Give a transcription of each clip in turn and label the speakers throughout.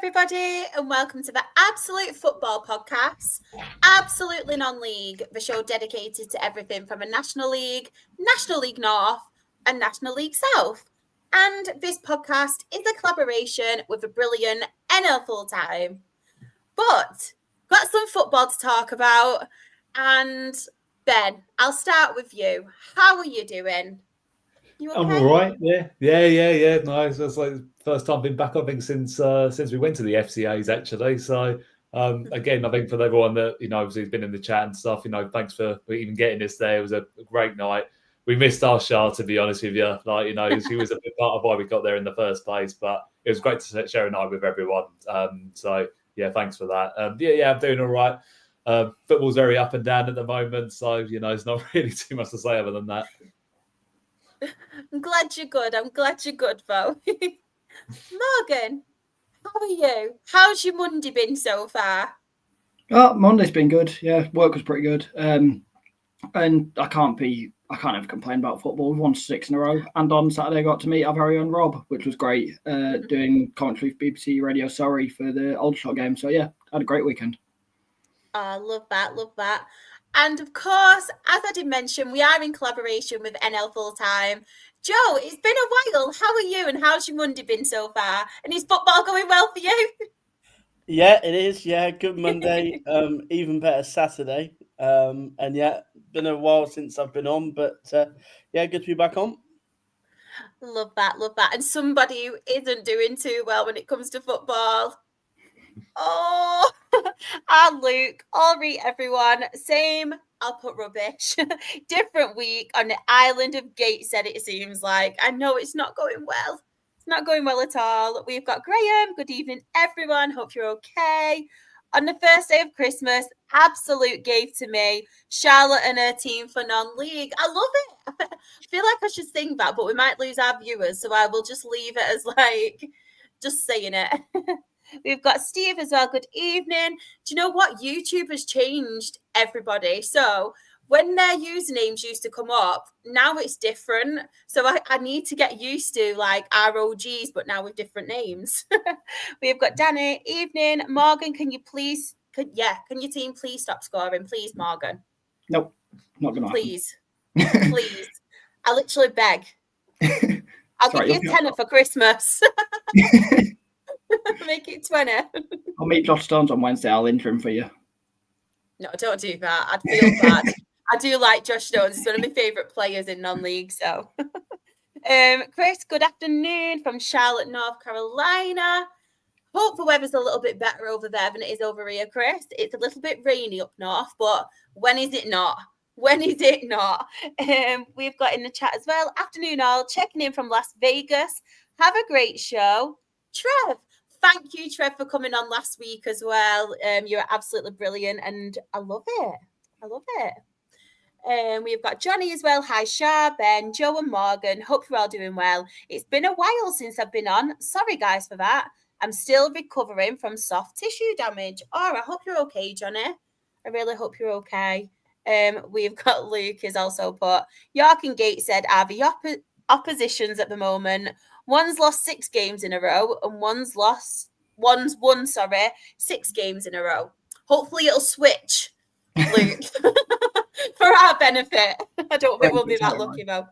Speaker 1: everybody, and welcome to the Absolute Football Podcast, Absolutely Non-League, the show dedicated to everything from a National League North, and National League South. And this podcast is a collaboration with the brilliant NL Full-Time. But got some football to talk about, and Ben, I'll start with you. How are you doing?
Speaker 2: You okay? I'm all right. Yeah. Nice. It's like the first time been back, I think, since we went to the FCAs actually. So again, I think for everyone that obviously has been in the chat and stuff, thanks for even getting us there. It was a great night. We missed our Shah, to be honest with you. She was a big part of why we got there in the first place. But it was great to share a night with everyone. So yeah, thanks for that. I'm doing all right. Football's very up and down at the moment, so there's not really too much to say other than that.
Speaker 1: I'm glad you're good, though. Morgan, how are you? How's your Monday been so far?
Speaker 3: Oh, Monday's been good. Yeah, work was pretty good. And I can't ever complain about football. We've won 6 in a row. And on Saturday, I got to meet our very own Rob, which was great, doing commentary for BBC Radio Surrey for the Aldershot game. So, yeah, I had a great weekend.
Speaker 1: Love that. And of course, as I did mention, we are in collaboration with NL Full-Time. Joe, it's been a while. How are you and how's your Monday been so far? And is football going well for you?
Speaker 4: Yeah, it is. Yeah, good Monday. Even better Saturday. And yeah, been a while since I've been on, but yeah, good to be back on.
Speaker 1: Love that. And somebody who isn't doing too well when it comes to football. Oh, I'm Luke. All right, everyone. Same. I'll put rubbish. Different week on the island of Gateshead, it seems like. I know it's not going well. It's not going well at all. We've got Graham. Good evening, everyone. Hope you're okay. On the first day of Christmas, Absolute gave to me Charlotte and her team for non-league. I love it. I feel like I should sing that, but we might lose our viewers, so I will just leave it as just saying it. We've got Steve as well. Good evening. Do you know what? YouTube has changed everybody. So when their usernames used to come up, now it's different. So I need to get used to ROGs, but now with different names. We've got Danny. Evening. Morgan, can your team please stop scoring? Please, Morgan.
Speaker 3: Nope. Not going to
Speaker 1: Please. Please. I literally beg. I'll give you a tenner for Christmas. Make it 20.
Speaker 3: I'll meet Josh Stones on Wednesday. I'll injure him for you.
Speaker 1: No, don't do that. I'd feel bad. I do like Josh Stones. He's one of my favourite players in non-league. So, Chris, good afternoon from Charlotte, North Carolina. Hope the weather's a little bit better over there than it is over here, Chris. It's a little bit rainy up north, but when is it not? We've got in the chat as well. Afternoon all, checking in from Las Vegas. Have a great show. Trev, thank you, Trev, for coming on last week as well. You're absolutely brilliant, and I love it. We've got Johnny as well. Hi, Shah, Ben, Joe, and Morgan. Hope you're all doing well. It's been a while since I've been on. Sorry, guys, for that. I'm still recovering from soft tissue damage. I hope you're okay, Johnny. I really hope you're okay. We've got Luke is also put. York and Gateshead are the oppositions at the moment. One's lost 6 games in a row, and one's won 6 games in a row. Hopefully it'll switch, Luke, for our benefit. I don't think we'll be that lucky, though.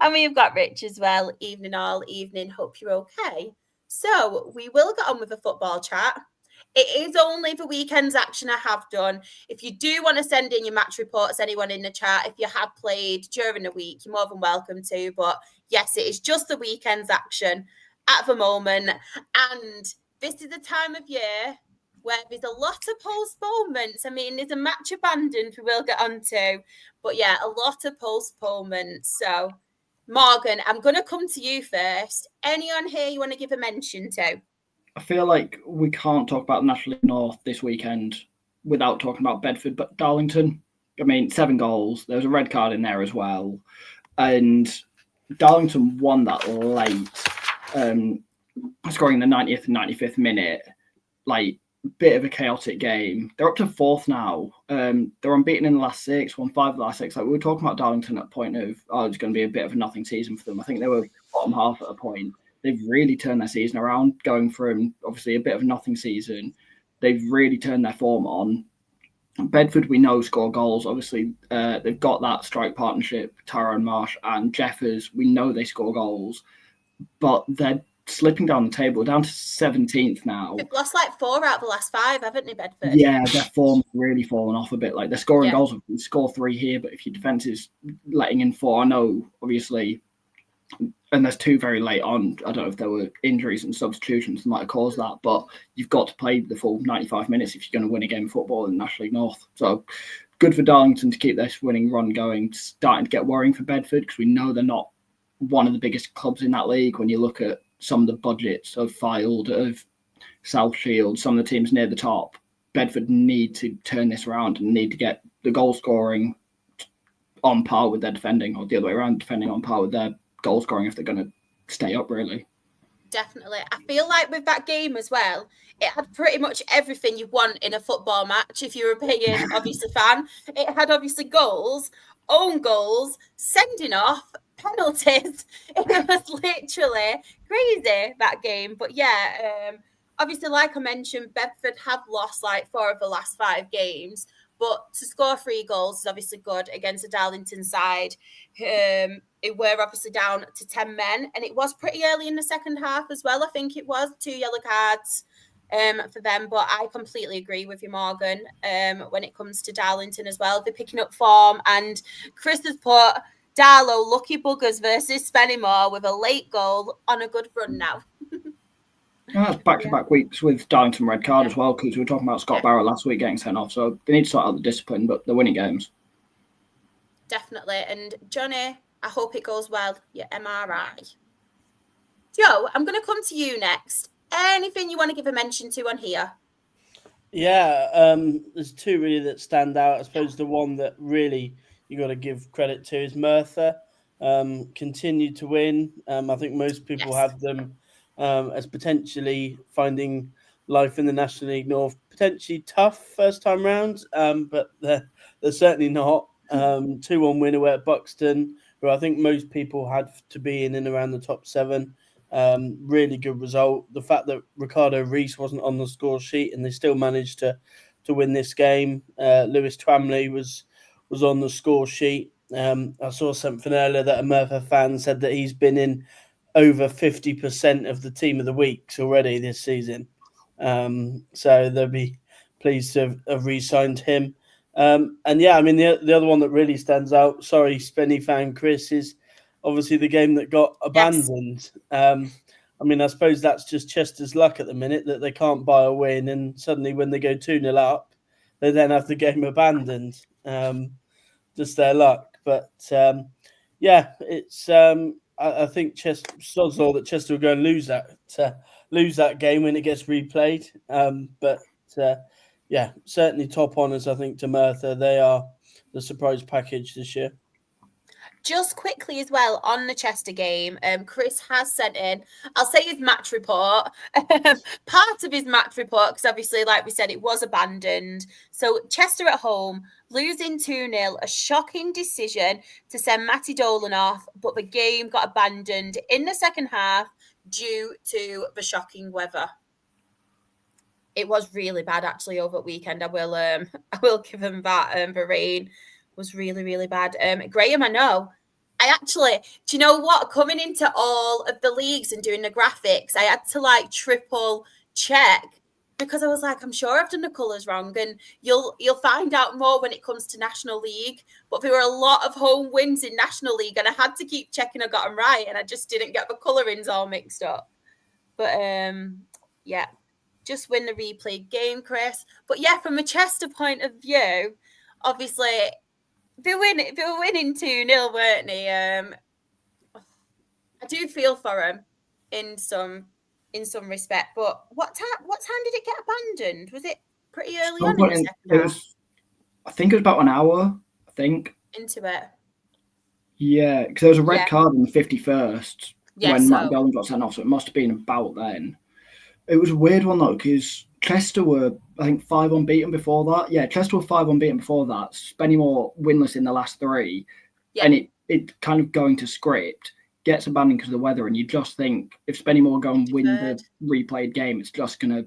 Speaker 1: And we've got Rich as well. Evening all, evening. Hope you're okay. So we will get on with the football chat. It is only the weekend's action I have done. If you do want to send in your match reports, anyone in the chat, if you have played during the week, you're more than welcome to. But yes, it is just the weekend's action at the moment. And this is a time of year where there's a lot of postponements. I mean, there's a match abandoned we will get onto. But yeah, a lot of postponements. So, Morgan, I'm going to come to you first. Anyone here you want to give a mention to?
Speaker 3: I feel like we can't talk about National League North this weekend without talking about Bedford, but Darlington. I mean, 7 goals. There was a red card in there as well. And Darlington won that late, scoring in the 90th and 95th minute. Bit of a chaotic game. They're up to 4th now. They're unbeaten in the last 6, won 5 of the last 6. We were talking about Darlington at a point of, it's going to be a bit of a nothing season for them. I think they were bottom half at a point. they've really turned their season around, going from obviously a bit of a nothing season. They've really turned their form on. Bedford, we know, score goals. Obviously, they've got that strike partnership, Tyrone Marsh and Jeffers. We know they score goals, but they're slipping down the table, down to 17th now.
Speaker 1: They've lost like 4 out of the last 5, haven't they, Bedford?
Speaker 3: Yeah, their form's really fallen off a bit. Like, they're scoring goals. You score 3 here, but if your defence is letting in 4, I know, obviously, and there's 2 very late on. I don't know if there were injuries and substitutions that might have caused that, but you've got to play the full 95 minutes if you're going to win a game of football in National League North. So good for Darlington to keep this winning run going. Starting to get worrying for Bedford, because we know they're not one of the biggest clubs in that league. When you look at some of the budgets of Fylde, of South Shield, some of the teams near the top, Bedford need to turn this around and need to get the goal scoring on par with their defending, or the other way around, defending on par with their goal scoring if they're going to stay up, really.
Speaker 1: Definitely. I feel like with that game as well, it had pretty much everything you want in a football match if you're a paying, obviously, fan. It had obviously goals, own goals, sending off, penalties. It was literally crazy, that game. But yeah, obviously, like I mentioned, Bedford have lost like 4 of the last 5 games. But to score 3 goals is obviously good against the Darlington side. It were obviously down to 10 men, and it was pretty early in the second half as well. I think it was 2 yellow cards for them. But I completely agree with you, Morgan, when it comes to Darlington as well. They're picking up form, and Chris has put Darlow lucky buggers versus Spennymoor with a late goal on a good run now.
Speaker 3: That's back-to-back weeks with Darlington red card as well, because we were talking about Scott Barrett last week getting sent off, so they need to sort out the discipline, but they're winning games.
Speaker 1: Definitely. And Johnny, I hope it goes well, your MRI. Joe, I'm going to come to you next. Anything you want to give a mention to on here?
Speaker 4: Yeah, there's 2 really that stand out. I suppose the one that really you got to give credit to is Merthyr. Continued to win. I think most people have them as potentially finding life in the National League North potentially tough first time round, but they're certainly not. 2-1 win away at Buxton, who I think most people had to be in and around the top 7. Really good result. The fact that Ricardo Rees wasn't on the score sheet and they still managed to win this game. Lewis Twamley was on the score sheet. I saw something earlier that a Merthyr fan said that he's been in over 50% of the team of the weeks already this season. So they'll be pleased to have re-signed him. And yeah, I mean, the other one that really stands out, sorry, Spenny fan Chris, is obviously the game that got abandoned. Yes. I mean, I suppose that's just Chester's luck at the minute that they can't buy a win, and suddenly when they go 2-0 up, they then have the game abandoned. Just their luck. But yeah, it's I think Sod's law that Chester will go and lose that game when it gets replayed. But yeah, certainly top honours, I think, to Merthyr. They are the surprise package this year.
Speaker 1: Just quickly as well on the Chester game, Chris has sent in, I'll say his match report, part of his match report, because obviously, like we said, it was abandoned. So Chester at home, losing 2-0, a shocking decision to send Matty Dolan off, but the game got abandoned in the second half due to the shocking weather. It was really bad, actually, over the weekend. I will give him that. The rain was really, really bad. Graham, I know. Do you know what? Coming into all of the leagues and doing the graphics, I had to triple check, because I was like, I'm sure I've done the colours wrong, and you'll find out more when it comes to National League. But there were a lot of home wins in National League, and I had to keep checking I got them right, and I just didn't get the colourings all mixed up. But yeah, just win the replay game, Chris. But yeah, from a Chester point of view, obviously, they were winning 2-0, weren't they? I do feel for them in some respect. But what time did it get abandoned? Was it pretty early on in the second half?
Speaker 3: I think it was about an hour. I think
Speaker 1: into it.
Speaker 3: Yeah, because there was a red card in the 51st when Matt Dolan got sent off, so it must have been about then. It was a weird one though, because Chester were, I think, 5 unbeaten before that. Yeah, Chester were 5 unbeaten before that. Spennymoor winless in the last 3. Yeah. And it kind of going to script. gets abandoned because of the weather, and you just think if Spennymoor go and win the replayed game, it's just going to,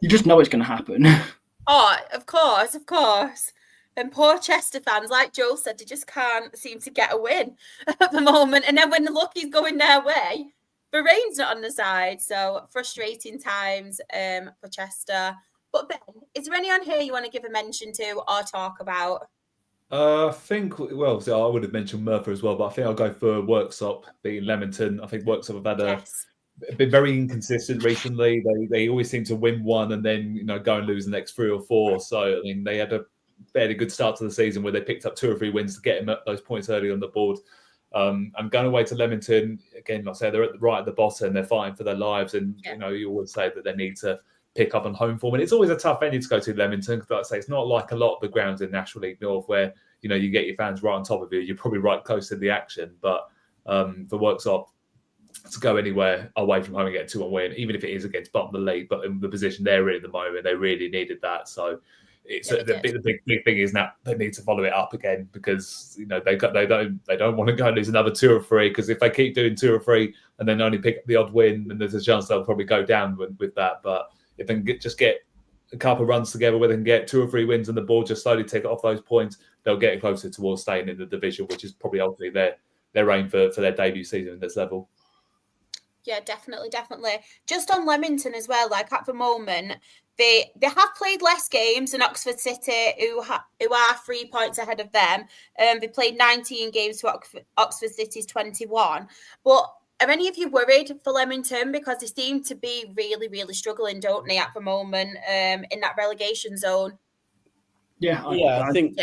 Speaker 3: you just know it's going to happen.
Speaker 1: Oh, of course. And poor Chester fans, like Joel said, they just can't seem to get a win at the moment. And then when the luck is going their way, the rain's not on the side. So frustrating times for Chester. But Ben, is there any on here you want to give a mention to or talk about?
Speaker 2: I think, well, so I would have mentioned Merthyr as well, but I think I'll go for Worksop beating Leamington. I think Worksop have had been very inconsistent recently. They always seem to win one and then go and lose the next 3 or 4. So I mean, they had a fairly good start to the season where they picked up 2 or 3 wins to get them those points early on the board. I'm going away to Leamington again. Like I say, they're right at the bottom. They're fighting for their lives, and you always say that they need to pick up on home form. And it's always a tough venue to go to, Leamington, because like I say, it's not like a lot of the grounds in National League North where you get your fans right on top of you. You're probably right close to the action. But for Worksop to go anywhere away from home and get a 2-1 win, even if it is against bottom of the league, but in the position they're in at the moment, they really needed that. So it's the big thing is now they need to follow it up again, because they don't want to go and lose another 2 or 3, because if they keep doing 2 or 3 and then only pick up the odd win, then there's a chance they'll probably go down with that. But if they can just get a couple of runs together where they can get 2 or 3 wins on the board, just slowly take it off those points, they'll get closer towards staying in the division, which is probably ultimately their aim for their debut season at this level.
Speaker 1: Yeah, definitely. Just on Leamington as well, like at the moment, they have played less games than Oxford City, who are 3 points ahead of them. They played 19 games to Oxford City's 21. But are any of you worried for Leamington? Because they seem to be really, really struggling, don't they, at the moment, in that relegation zone?
Speaker 4: I think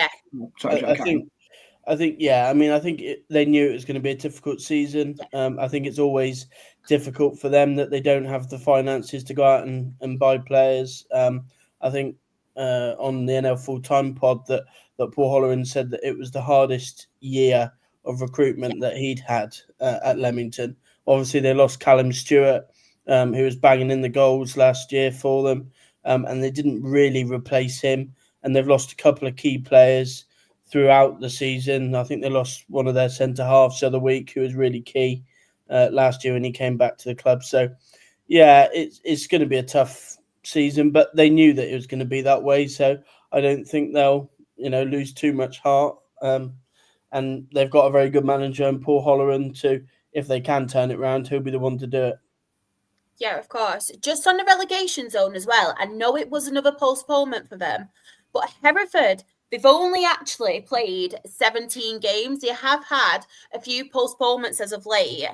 Speaker 4: they knew it was going to be a difficult season. I think it's always difficult for them that they don't have the finances to go out and buy players. I think on the NL Full-Time pod that Paul Holleran said that it was the hardest year of recruitment that he'd had at Leamington. Obviously, they lost Callum Stewart, who was banging in the goals last year for them, and they didn't really replace him. And they've lost a couple of key players throughout the season. I think they lost one of their centre halves the other week, who was really key last year when he came back to the club. So, yeah, it's going to be a tough season, but they knew that it was going to be that way. So I don't think they'll lose too much heart. And they've got a very good manager in Paul Holleran too. If they can turn it around, he'll be the one to do it.
Speaker 1: Yeah, of course. Just on the relegation zone as well, I know it was another postponement for them, but Hereford, they've only actually played 17 games. They have had a few postponements as of late.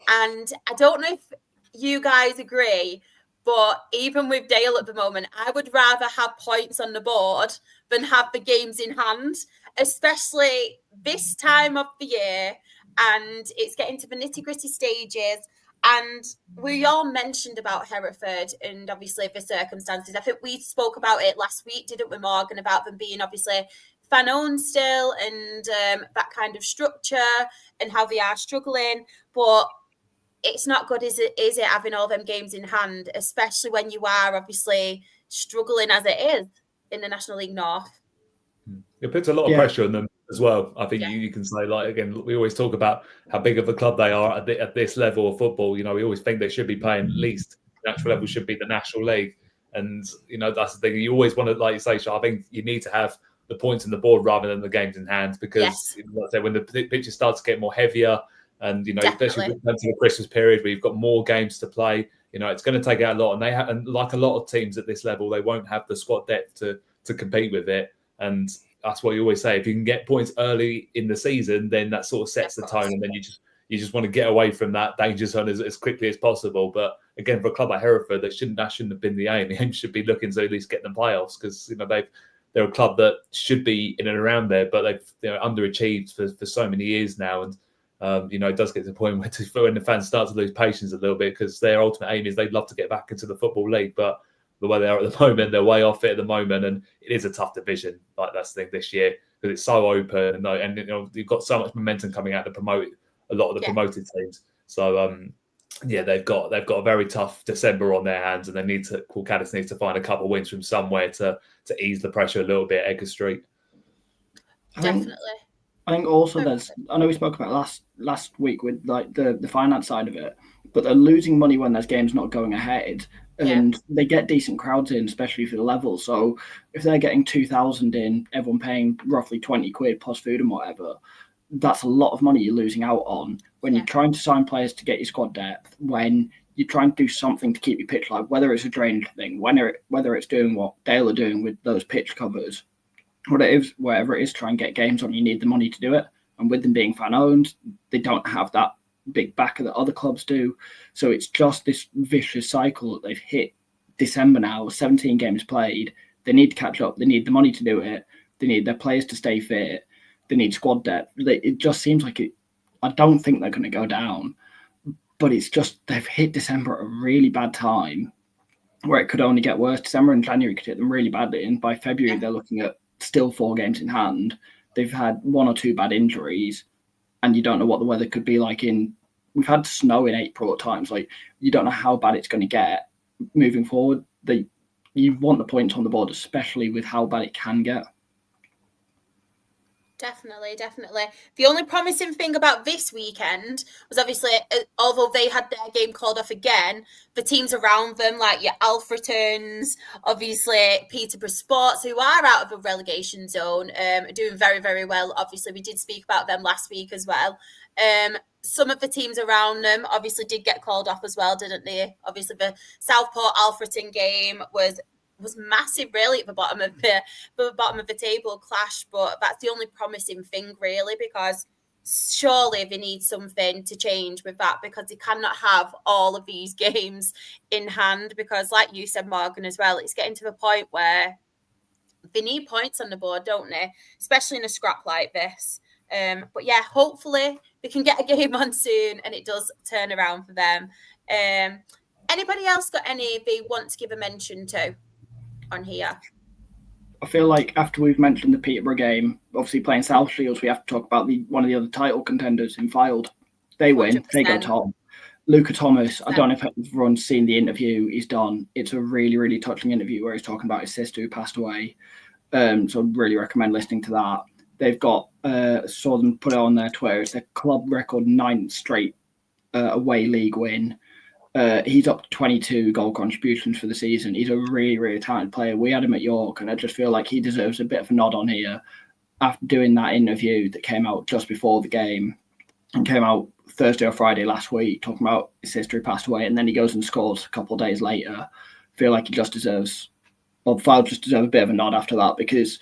Speaker 1: And I don't know if you guys agree, but even with Dale at the moment, I would rather have points on the board than have the games in hand, especially this time of the year. And it's getting to the nitty-gritty stages. And we all mentioned about Hereford and obviously the circumstances. I think we spoke about it last week, didn't we, Morgan, about them being obviously fan-owned still and that kind of structure and how they are struggling. But it's not good, is it, having all them games in hand, especially when you are obviously struggling as it is in the National League North.
Speaker 2: It puts a lot of pressure on them as well. I think you can say, like, again, we always talk about how big of a club they are at this level of football. We always think they should be playing at least the natural level should be the National League. And, that's the thing. You always want to, like you say, Shah, I think you need to have the points on the board rather than the games in hand, because like I say, when the pitches start to get more heavier and, especially with the Christmas period where you've got more games to play, it's going to take out a lot. And and like a lot of teams at this level, they won't have the squad depth to compete with it. And that's what you always say. If you can get points early in the season, then that sort of sets the tone, and then you just want to get away from that danger zone as quickly as possible. But again, for a club like Hereford, that shouldn't have been the aim. The aim should be looking to at least get them playoffs, because they're a club that should be in and around there, but they've underachieved for so many years now. And it does get to the point where when the fans start to lose patience a little bit, because their ultimate aim is they'd love to get back into the Football League, but the way they are at the moment, they're way off it at the moment, and it is a tough division. Like, that's the thing this year, because it's so open, and you've got so much momentum coming out to promote a lot of the promoted teams. So they've got a very tough December on their hands, and Caddis needs to find a couple of wins from somewhere to ease the pressure a little bit at Edgar Street.
Speaker 1: Definitely.
Speaker 3: I think also I know we spoke about last week with like the finance side of it, but they're losing money when there's games not going ahead, and they get decent crowds in, especially for the level. So if they're getting 2,000 in, everyone paying roughly 20 quid plus food and whatever, that's a lot of money you're losing out on when you're trying to sign players to get your squad depth, when you're trying to do something to keep your pitch live, whether it's a drainage thing, whether it's doing what Dale are doing with those pitch covers, whatever it is, try and get games on. You need the money to do it, and with them being fan owned, they don't have that big backer that other clubs do. So it's just this vicious cycle that they've hit December now. 17 games played. They need to catch up. They need the money to do it. They need their players to stay fit. They need squad depth. It just seems like it. I don't think they're going to go down, but it's just they've hit December at a really bad time where it could only get worse. December and January could hit them really badly, and by February they're looking at still 4 games in hand. They've had 1 or 2 bad injuries, and you don't know what the weather could be like we've had snow in April at times. Like, you don't know how bad it's going to get moving forward. You want the points on the board, especially with how bad it can get.
Speaker 1: Definitely. The only promising thing about this weekend was obviously, although they had their game called off again, the teams around them, like your Alfretons, obviously Peterborough Sports, who are out of a relegation zone, are doing very, very well. Obviously, we did speak about them last week as well. Some of the teams around them obviously did get called off as well, didn't they? Obviously, the Southport Alfreton game was massive, really, at the bottom of the table clash, but that's the only promising thing, really, because surely they need something to change with that, because they cannot have all of these games in hand, because like you said, Morgan, as well, it's getting to the point where they need points on the board, don't they, especially in a scrap like this. But yeah, hopefully they can get a game on soon and it does turn around for them. Anybody else got any they want to give a mention to on here?
Speaker 3: I feel like after we've mentioned the Peterborough game, obviously playing South Shields, we have to talk about one of the other title contenders in Fylde. They win, 100%. They go top. Luca Thomas, 100%. I don't know if everyone's seen the interview he's done. It's a really, really touching interview where he's talking about his sister who passed away. So I'd really recommend listening to that. They've got, saw them put it on their Twitter, it's their club record 9th straight away league win. He's up to 22 goal contributions for the season. He's a really, really talented player. We had him at York, and I just feel like he deserves a bit of a nod on here after doing that interview that came out just before the game and came out Thursday or Friday last week, talking about his sister who passed away, and then he goes and scores a couple of days later. I feel like he just deserves, Fylde just deserves a bit of a nod after that, because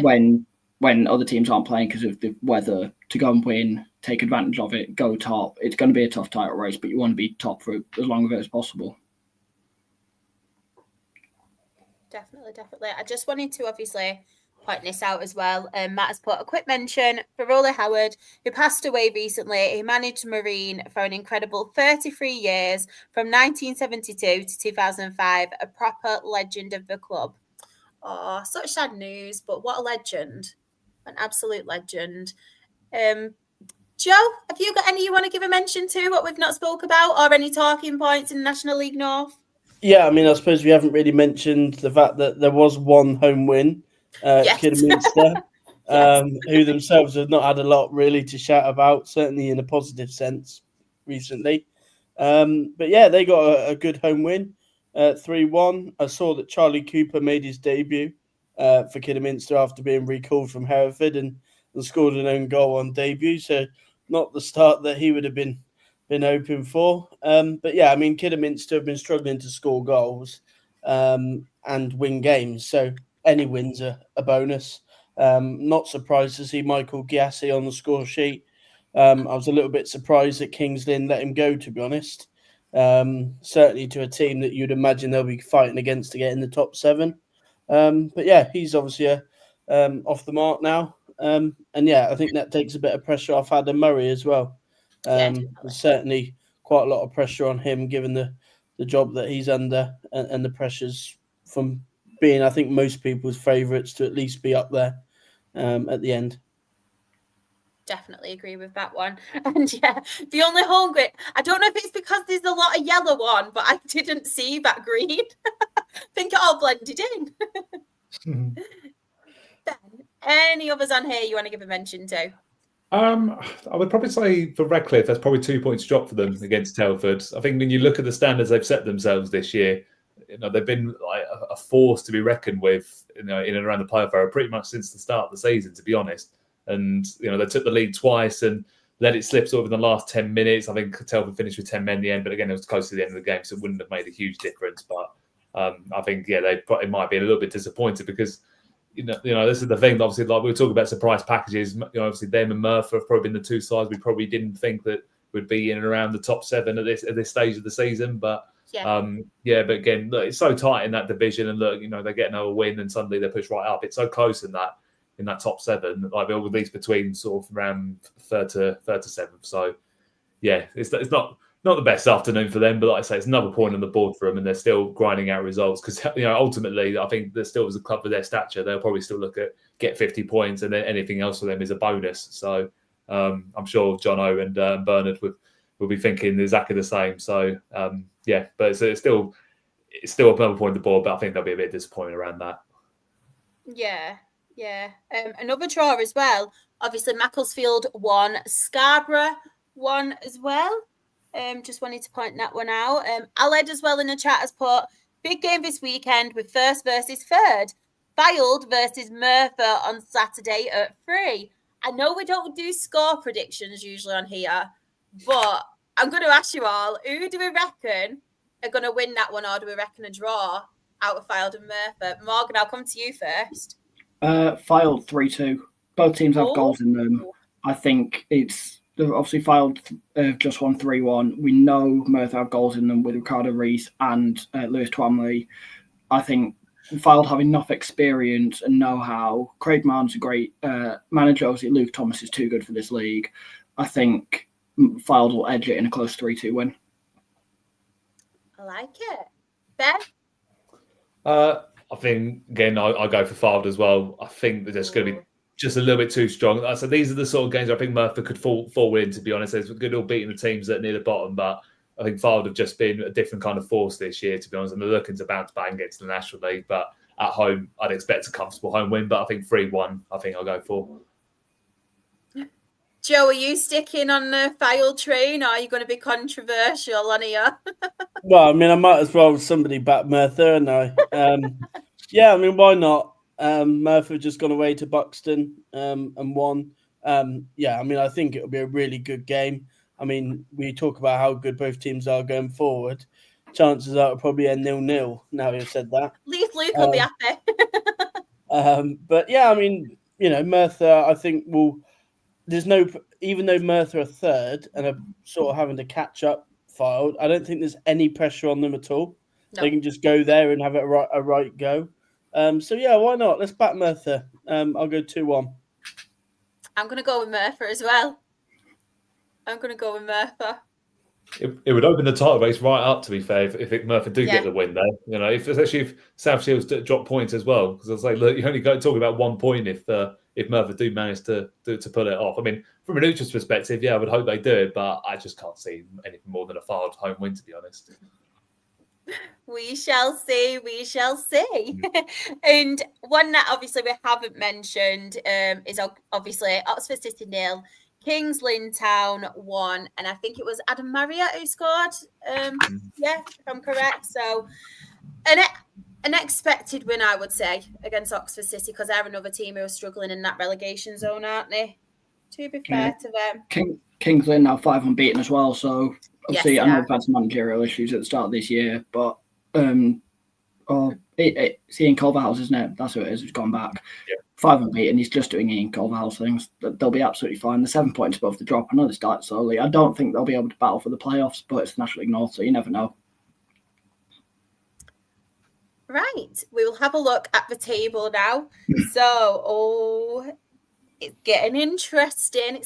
Speaker 3: when other teams aren't playing because of the weather, to go and win, take advantage of it, go top. It's going to be a tough title race, but you want to be top for as long of it as possible.
Speaker 1: Definitely. I just wanted to obviously point this out as well. Matt has put a quick mention for Rolly Howard, who passed away recently. He managed Marine for an incredible 33 years, from 1972 to 2005, a proper legend of the club. Oh, such sad news, but what a legend. An absolute legend. Joe, have you got any you want to give a mention to, what we've not spoke about, or any talking points in National League North?
Speaker 4: Yeah, I mean, I suppose we haven't really mentioned the fact that there was one home win, Kidderminster, who themselves have not had a lot really to shout about, certainly in a positive sense recently. But yeah, they got a good home win, 3-1. I saw that Charlie Cooper made his debut for Kidderminster after being recalled from Hereford and scored an own goal on debut. So not the start that he would have been hoping for. But yeah, I mean, Kidderminster have been struggling to score goals and win games. So any wins are a bonus. Not surprised to see Michael Giassi on the score sheet. I was a little bit surprised that Kings Lynn let him go, to be honest. Certainly to a team that you'd imagine they'll be fighting against to get in the top 7. But yeah, he's obviously off the mark now. And yeah, I think that takes a bit of pressure off Adam Murray as well. There's certainly quite a lot of pressure on him, given the job that he's under and the pressures from being, I think, most people's favourites to at least be up there at the end.
Speaker 1: Definitely agree with that one. And yeah, the only home green, I don't know if it's because there's a lot of yellow on, but I didn't see that green. I think it all blended in. Ben, any others on here you want to give a mention to?
Speaker 2: I would probably say for Redcliffe, that's probably 2 points drop for them against Telford. I think when you look at the standards they've set themselves this year, they've been like a force to be reckoned with, in and around the playoff area pretty much since the start of the season, to be honest. And they took the lead twice and let it slip sort of in the last 10 minutes. I think Telford finished with 10 men in the end, but again, it was close to the end of the game, so it wouldn't have made a huge difference. But I think, they might be a little bit disappointed because this is the thing. Obviously, like we were talking about surprise packages. Obviously, them and Merthyr have probably been the two sides we probably didn't think that would be in and around the top 7 at this stage of the season. But but again, look, it's so tight in that division, and look, they get another win, and suddenly they're pushed right up. It's so close in that top 7, like at least between sort of around third to 7th. So it's not the best afternoon for them, but like I say, it's another point on the board for them, and they're still grinding out results because ultimately, I think they're still, as a club of their stature, they'll probably still look at get 50 points, and then anything else for them is a bonus. So I'm sure John O and Bernard will be thinking exactly the same. So but it's still another point on the board, but I think they'll be a bit disappointed around that.
Speaker 1: Yeah. Another draw as well. Obviously, Macclesfield won, Scarborough won as well. Just wanted to point that one out. Aled as well in the chat has put big game this weekend with first versus third. Fylde versus Merthyr on Saturday at 3. I know we don't do score predictions usually on here, but I'm going to ask you all, who do we reckon are going to win that one, or do we reckon a draw out of Fylde and Merthyr? Morgan, I'll come to you first.
Speaker 3: Fylde 3-2. Both teams have goals in them. I think it's obviously Fylde just won 3-1. We know Merthyr have goals in them with Ricardo Rees and Lewis Twamley. I think Fylde have enough experience and know-how. Craig Martin's a great manager. Obviously, Luke Thomas is too good for this league. I think Fylde will edge it in a close 3-2 win.
Speaker 1: I like it. Ben?
Speaker 2: I think, again, I go for Fylde as well. I think that there's going to be just a little bit too strong. So these are the sort of games I think Merthyr could fall in, to be honest. It's good all beating the teams that are near the bottom, but I think Fylde have just been a different kind of force this year, to be honest, and they're looking to bounce back and get to the National League. But at home, I'd expect a comfortable home win, but I think 3-1, I think I'll go for.
Speaker 1: Joe, are you sticking on the Fylde train, or are you going to be controversial on here?
Speaker 4: Well, I mean, I might as well somebody back Merthyr, and I. I mean, why not? Merthyr just gone away to Buxton and won. I mean, I think it'll be a really good game. I mean, we talk about how good both teams are going forward. Chances are it'll probably end 0-0. Now you've said that.
Speaker 1: At least Luke will be happy.
Speaker 4: But I mean, Merthyr, I think even though Merthyr are third and are sort of having to catch up Fylde, I don't think there's any pressure on them at all. No. They can just go there and have a right go. Why not? Let's back Merthyr. I'll go 2-1.
Speaker 1: I'm going to go with Merthyr as well.
Speaker 2: It would open the title race right up, to be fair, if Merthyr do get the win there. Especially if South Shields drop points as well. Because I was like, look, you only talk about 1 point if Merthyr do manage to pull it off. I mean, from a neutral's perspective, I would hope they do it, but I just can't see anything more than a Fylde home win, to be honest.
Speaker 1: We shall see. And one that obviously we haven't mentioned is obviously Oxford City 0, Kings Lynn Town 1, and I think it was Adam Marriott who scored. If I'm correct. So an expected win, I would say, against Oxford City, because they're another team who are struggling in that relegation zone, aren't they? To be fair to them.
Speaker 3: Kings Lynn now 5 unbeaten as well, so obviously I know we've had some managerial issues at the start of this year, but it's Ian Culverhouse, isn't it? That's who it is. He's gone back. 5 unbeaten. He's just doing Ian Culverhouse things. They'll be absolutely fine. They're 7 points above the drop. I know they started slowly. I don't think they'll be able to battle for the playoffs, but it's the National League North, so you never know.
Speaker 1: Right. We will have a look at the table now. So, it's getting interesting.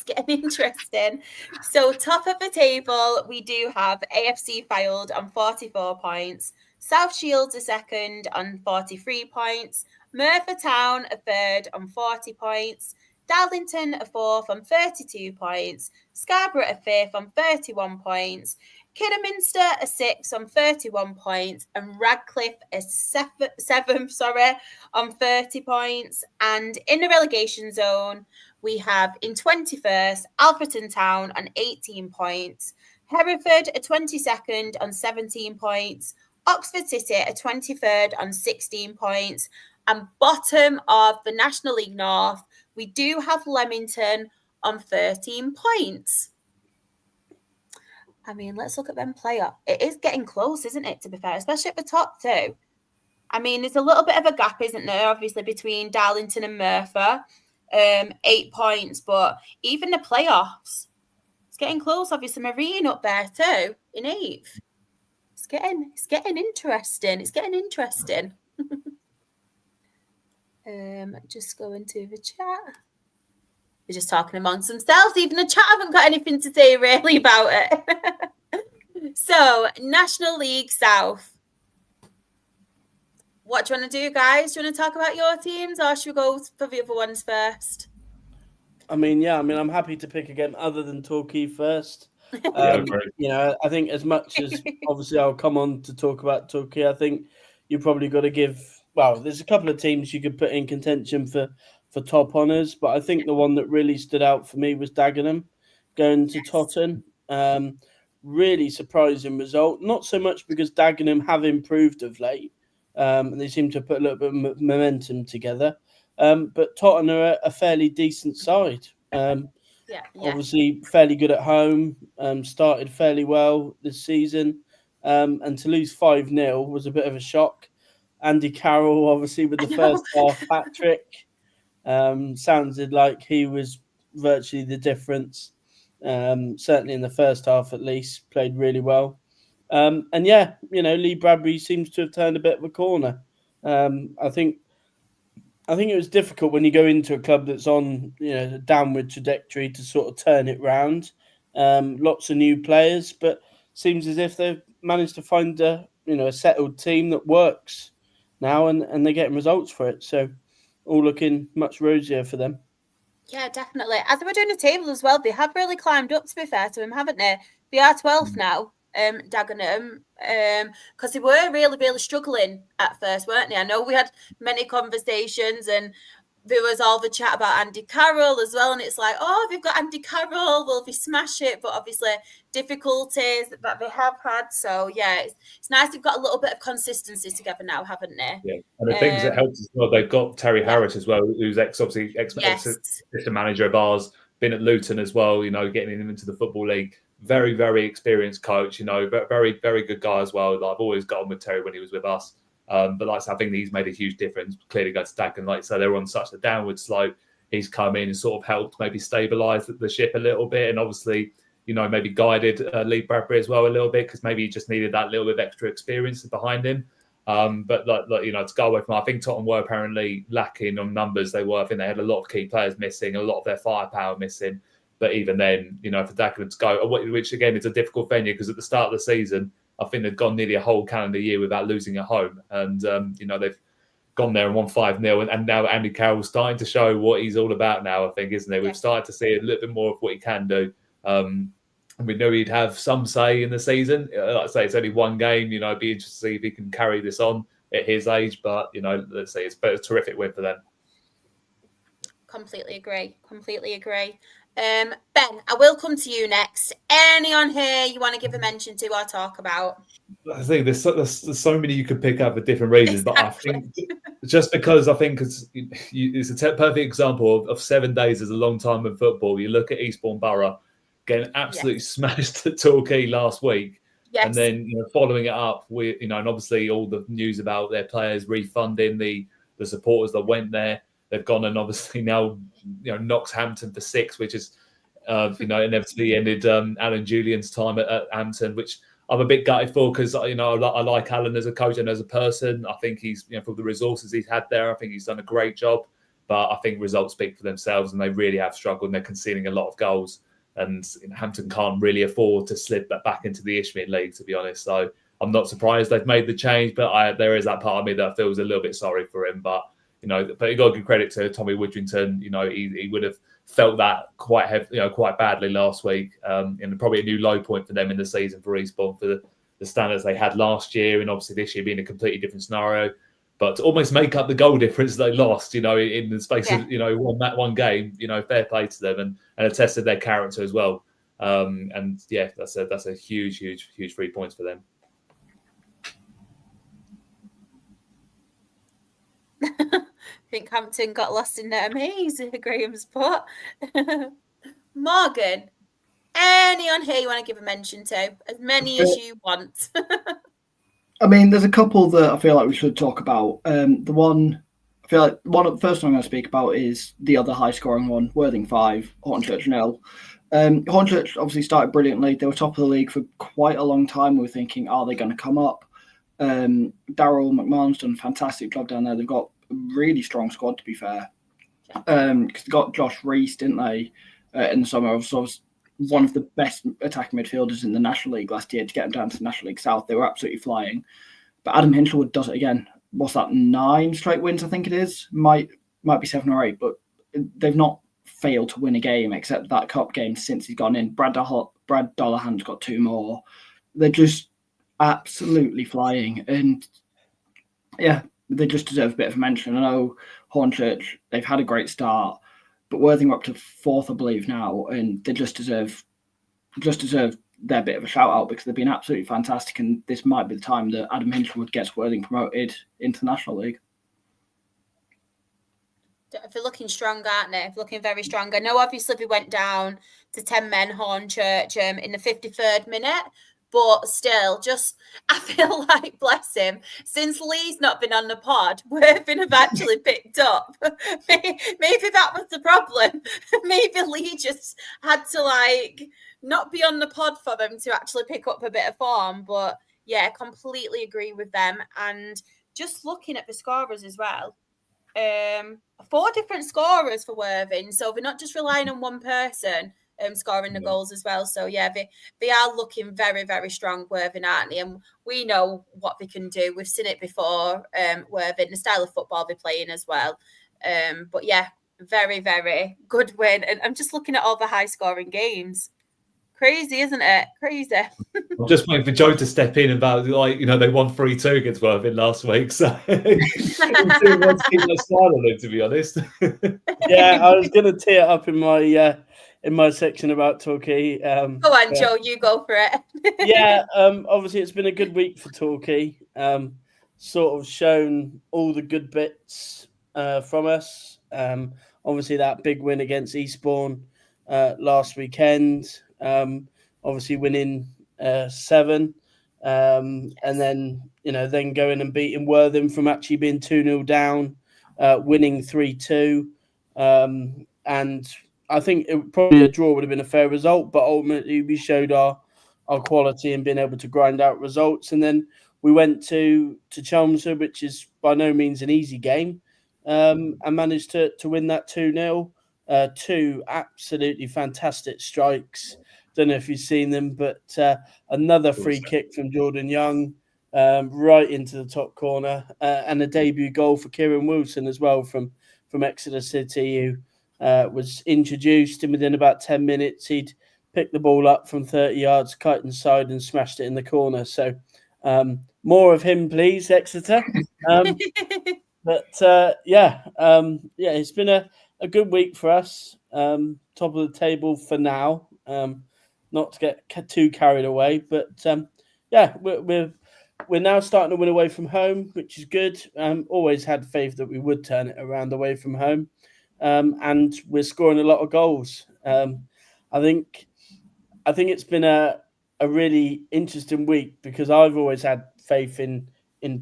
Speaker 1: So, top of the table, we do have AFC Fylde on 44 points. South Shields are second on 43 points. Merthyr Town are third on 40 points. Darlington are fourth on 32 points. Scarborough are fifth on 31 points. Kidderminster are sixth on 31 points. And Radcliffe is seventh on 30 points. And in the relegation zone, we have in 21st, Alfreton Town on 18 points, Hereford are 22nd on 17 points, Oxford City are 23rd on 16 points, and bottom of the National League North, we do have Leamington on 13 points. I mean, let's look at them playoff. It is getting close, isn't it, to be fair, especially at the top two. I mean, there's a little bit of a gap, isn't there, obviously, between Darlington and Merthyr, 8 points, but even the playoffs, it's getting close. Obviously, Marine up there too, in 8th. It's getting interesting. It's getting interesting. Just going to the chat. They're just talking amongst themselves. Even the chat haven't got anything to say really about it. So, National League South. What do you want to do, guys? Do you want to talk about your teams, or should we go for the other ones first?
Speaker 4: I mean, I'm happy to pick again, other than Torquay first. I think as much as obviously I'll come on to talk about Torquay, I think you probably got to give. Well, there's a couple of teams you could put in contention for top honours, but I think the one that really stood out for me was Dagenham going to Totton. Really surprising result. Not so much because Dagenham have improved of late. And they seem to put a little bit of momentum together. But Tottenham are a fairly decent side. Obviously, fairly good at home. Started fairly well this season. And to lose 5-0 was a bit of a shock. Andy Carroll, obviously, with the first half hat-trick. Sounded like he was virtually the difference. Certainly in the first half, at least, played really well. Lee Bradbury seems to have turned a bit of a corner. I think it was difficult when you go into a club that's on a downward trajectory to sort of turn it round. Lots of new players, but seems as if they've managed to find a settled team that works now, and they're getting results for it. So all looking much rosier for them.
Speaker 1: Yeah, definitely. As they were doing the table as well, they have really climbed up, to be fair to them, haven't they? They are 12th now. Dagenham, because they were really, really struggling at first, weren't they? I know we had many conversations and there was all the chat about Andy Carroll as well, and it's like, oh, they've got Andy Carroll, will they smash it? But obviously difficulties that they have had. So yeah, it's nice they've got a little bit of consistency together now, haven't they?
Speaker 2: Yeah, and the things that helps as well, they've got Terry Harris as well, who's ex-assistant manager of ours, been at Luton as well, getting him into the Football League. Very, very experienced coach, very, very good guy as well. I've always got on with Terry when he was with us. But I think he's made a huge difference. Clearly goes to Dagenham, so they're on such a downward slope. He's come in and sort of helped maybe stabilise the ship a little bit, and obviously, maybe guided Lee Bradbury as well a little bit, because maybe he just needed that little bit of extra experience behind him. But to go away from, I think Tottenham were apparently lacking on numbers. I think they had a lot of key players missing, a lot of their firepower missing. But even then, for Dagenham to go, which again is a difficult venue, because at the start of the season, I think they've gone nearly a whole calendar year without losing at home. And, they've gone there and won 5-0. And now Andy Carroll's starting to show what he's all about now, I think, isn't he? We've started to see a little bit more of what he can do. And we know he'd have some say in the season. Like I say, it's only one game. It'd be interesting to see if he can carry this on at his age. But, let's say it's a terrific win for them.
Speaker 1: Completely agree. Ben, I will come to you next. Any on here you want to give a mention to or talk about?
Speaker 2: I think there's so many you could pick up for different reasons, but I think just because it's a perfect example of 7 days is a long time in football. You look at Eastbourne Borough getting absolutely smashed at Torquay last week, and then following it up with and obviously all the news about their players refunding the supporters that went there. They've gone and obviously now, knocks Hampton for 6, which is, inevitably ended Alan Julian's time at Hampton, which I'm a bit gutted for, because, I like Alan as a coach and as a person. I think he's, for the resources he's had there, I think he's done a great job. But I think results speak for themselves, and they really have struggled, and they're conceding a lot of goals. And Hampton can't really afford to slip back into the Isthmian League, to be honest. So I'm not surprised they've made the change, but there is that part of me that feels a little bit sorry for him. But but you got to give credit to Tommy Woodrington. He would have felt that quite badly last week, and probably a new low point for them in the season for Eastbourne, for the standards they had last year, and obviously this year being a completely different scenario. But to almost make up the goal difference they lost, in the space of one game, fair play to them and a test of their character as well. And yeah, that's a huge 3 points for them.
Speaker 1: I think Hampton got lost in their maze. Graham's put. Morgan, any on here you want to give a mention to? As many as you want.
Speaker 3: I mean, there's a couple that I feel like we should talk about. The first one I'm going to speak about is the other high-scoring one, Worthing 5, Hornchurch 0. Hornchurch obviously started brilliantly. They were top of the league for quite a long time. We were thinking, are they going to come up? Daryl McMahon's done a fantastic job down there. They've got a really strong squad, to be fair. Because they got Josh Reese, didn't they, in the summer? So was one of the best attacking midfielders in the National League last year to get them down to the National League South. They were absolutely flying. But Adam Hinchelwood does it again. What's that, 9 straight wins, I think it is? Might be 7 or 8, but they've not failed to win a game except that cup game since he's gone in. Brad Dollahan's got 2 more. They're just absolutely flying. And yeah, they just deserve a bit of a mention. I know Hornchurch, they've had a great start, but Worthing are up to 4th, I believe, now, and they just deserve their bit of a shout out because they've been absolutely fantastic, and this might be the time that Adam Hinchelwood gets Worthing promoted into the National League.
Speaker 1: They're looking strong, aren't they? Looking very strong. I know obviously we went down to 10 men Hornchurch in the 53rd minute, but still, I feel like, bless him, since Lee's not been on the pod, Worthing have actually picked up. Maybe that was the problem. Maybe Lee just had to not be on the pod for them to actually pick up a bit of form. But yeah, completely agree with them. And just looking at the scorers as well, 4 different scorers for Worthing. So we're not just relying on one person scoring the goals as well. So yeah, they are looking very, very strong, Worthing, aren't they? And we know what they can do. We've seen it before, Worthing, the style of football they're playing as well. But yeah, very, very good win. And I'm just looking at all the high scoring games. Crazy, isn't it? Crazy.
Speaker 2: I'm just waiting for Joe to step in about, they won 3-2 against Worthing last week. So keep my smile on it, to be honest.
Speaker 4: Yeah, I was going to tee it up in my section about Torquay.
Speaker 1: Go on, Joe, you go for it.
Speaker 4: Yeah, obviously it's been a good week for Torquay. Sort of shown all the good bits from us. Obviously that big win against Eastbourne last weekend. Obviously winning 7. And then, then going and beating Worthing from actually being 2-0 down, winning 3-2. And I think probably a draw would have been a fair result, but ultimately we showed our quality and being able to grind out results. And then we went to Chelmsford, which is by no means an easy game, and managed to win that 2-0. 2 absolutely fantastic strikes. Don't know if you've seen them, but another free kick from Jordan Young right into the top corner, and a debut goal for Kieran Wilson as well from Exeter City, who was introduced, and within about 10 minutes he'd picked the ball up from 30 yards, cut inside and smashed it in the corner. So more of him, please, Exeter. It's been a good week for us. Top of the table for now. Not to get too carried away, but we're now starting to win away from home, which is good. Always had faith that we would turn it around away from home, and we're scoring a lot of goals. I think it's been a really interesting week because I've always had faith in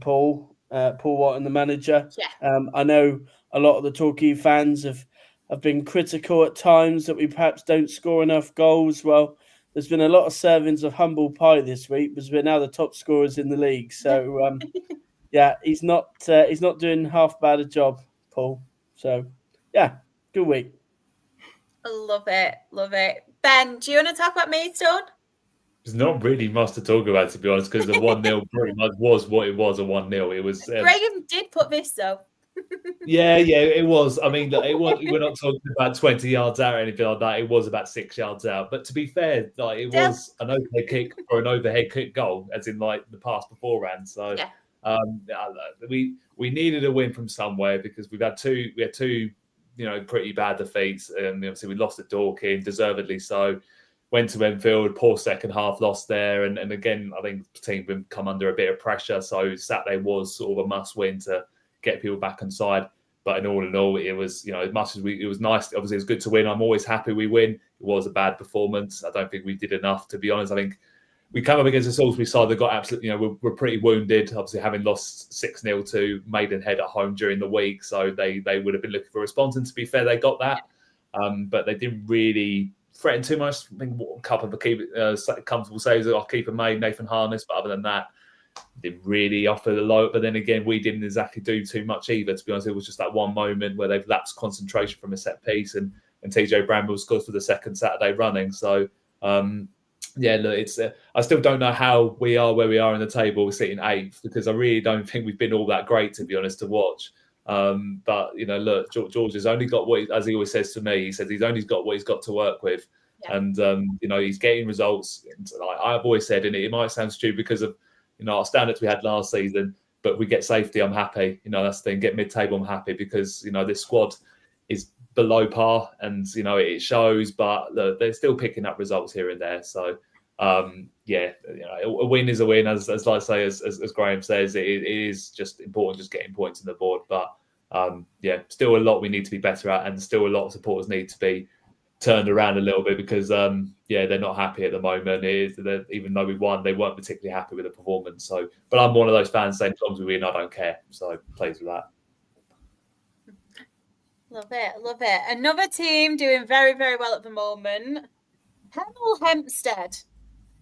Speaker 4: Paul Watton, the manager.
Speaker 1: Yeah.
Speaker 4: I know a lot of the Torquay fans have been critical at times that we perhaps don't score enough goals. Well, there's been a lot of servings of humble pie this week because we're now the top scorers in the league. So, he's not doing half bad a job, Paul. So, yeah, good week.
Speaker 1: Love it. Ben, do you want to talk about Maidstone?
Speaker 2: There's not really much to talk about, to be honest, because the 1-0 pretty much was what it was, a 1-0. It was.
Speaker 1: Graham did put this, though.
Speaker 2: Yeah, it was. I mean, we're not talking about 20 yards out or anything like that. It was about 6 yards out. But to be fair, it was an overhead kick or an overhead kick goal, as in the pass beforehand. So, We needed a win from somewhere because we had two pretty bad defeats, and obviously we lost at Dorking, deservedly so. Went to Enfield, poor second half, lost there, and again I think the team have come under a bit of pressure. So Saturday was sort of a must win to get people back inside. But in all, it was as much as it was nice. Obviously, it was good to win. I'm always happy we win. It was a bad performance. I don't think we did enough, to be honest. I think we come up against a Salisbury side that got absolutely, we're pretty wounded. Obviously, having lost 6-0 to Maidenhead at home during the week, so they would have been looking for a response. And to be fair, they got that, but they didn't really threaten too much. I think a couple of comfortable saves that our keeper made, Nathan Harness, but other than that, didn't really offer the low. But then again, we didn't exactly do too much either. To be honest, it was just that one moment where they've lapsed concentration from a set piece, and TJ Bramble scored for the second Saturday running. So. Look, I still don't know how we are where we are in the table. We're sitting 8th because I really don't think we've been all that great, to be honest, to watch. But look, George has only got what, as he always says to me, he says he's only got what he's got to work with, and he's getting results. And like I've always said, and it might sound stupid because of our standards we had last season, but we get safety, I'm happy. That's the thing. Get mid-table, I'm happy because this squad is below par, and it shows, but look, they're still picking up results here and there. So a win is a win, as I say, as Graham says, it is just important just getting points on the board. But still a lot we need to be better at, and still a lot of supporters need to be turned around a little bit because they're not happy at the moment. Even though we won, they weren't particularly happy with the performance. So, but I'm one of those fans saying, as long as we win, I don't care. So pleased with that.
Speaker 1: Love it. Another team doing very, very well at the moment. Hemel Hempstead.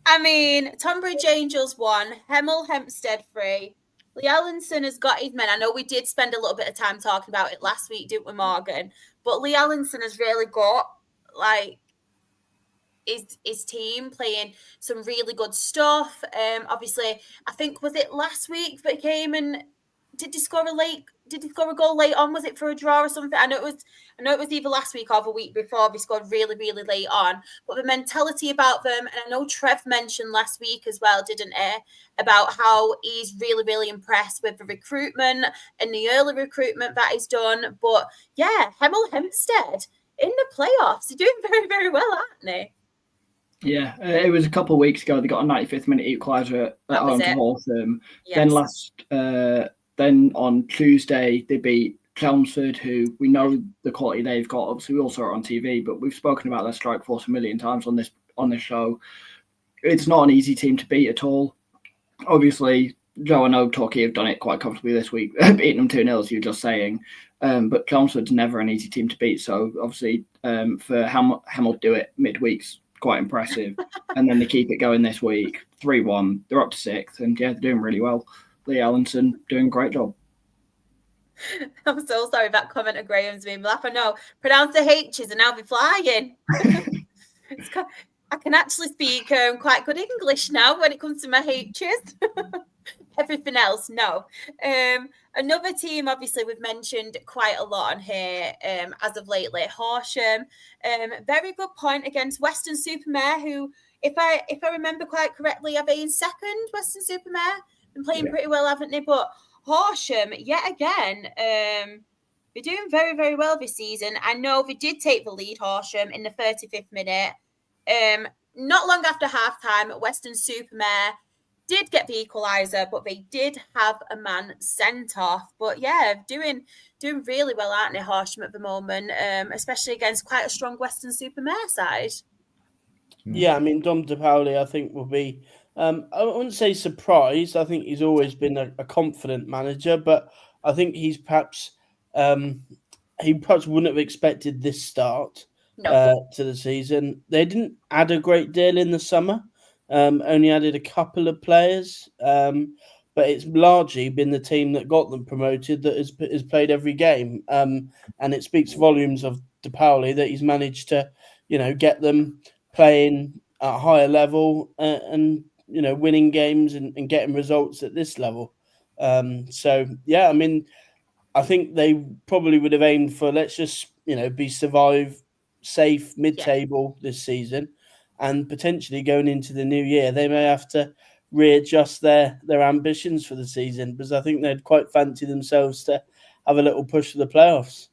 Speaker 1: I mean, Tonbridge Angels 1, Hemel Hempstead 3. Lee Allinson has got his men. I know we did spend a little bit of time talking about it last week, didn't we, Morgan? But Lee Allinson has really got, his team playing some really good stuff. Obviously, I think, was it last week that he came and did he score a goal late on? Was it for a draw or something? I know it was either last week or the week before. They scored really, really late on. But the mentality about them, and I know Trev mentioned last week as well, didn't he? About how he's really, really impressed with the recruitment and the early recruitment that he's done. But yeah, Hemel Hempstead in the playoffs, they're doing very, very well, aren't they?
Speaker 3: Yeah, it was a couple of weeks ago. They got a 95th minute equaliser at home to Waltham. Yes. Then on Tuesday, they beat Chelmsford, who we know the quality they've got. Obviously, we all saw it on TV, but we've spoken about their strike force a million times on this show. It's not an easy team to beat at all. Obviously, Joe and Oak Torquay have done it quite comfortably this week, beating them 2-0, as you were just saying. But Chelmsford's never an easy team to beat. So, obviously, for Hemel to do it midweek's quite impressive. And then they keep it going this week, 3-1. They're up to 6th, and yeah, they're doing really well. Lee Allinson doing a great job.
Speaker 1: I'm so sorry that comment of Graham's made me laugh. I know. Pronounce the H's and now be flying. I can actually speak quite good English now when it comes to my H's. Everything else, no. Another team, obviously, we've mentioned quite a lot on here as of lately. Horsham, very good point against Weston-super-Mare, who, if I remember quite correctly, are they in second? Weston-super-Mare been playing pretty well, haven't they? But Horsham, yet again, they're doing very, very well this season. I know they did take the lead, Horsham, in the 35th minute. Not long after halftime, Weston-super-Mare did get the equaliser, but they did have a man sent off. But yeah, doing really well, aren't they, Horsham, at the moment, especially against quite a strong Weston-super-Mare side.
Speaker 4: Yeah, I mean, Dom De Paoli, I think, will be, I wouldn't say surprised. I think he's always been a confident manager, but I think he's perhaps, he perhaps wouldn't have expected this start to the season. They didn't add a great deal in the summer, only added a couple of players, but it's largely been the team that got them promoted that has played every game. And it speaks volumes of De Paoli that he's managed to, get them playing at a higher level and winning games and getting results at this level. So yeah, I mean, I think they probably would have aimed for, let's just be safe mid-table this season, and potentially going into the new year they may have to readjust their ambitions for the season, because I think they'd quite fancy themselves to have a little push for the playoffs.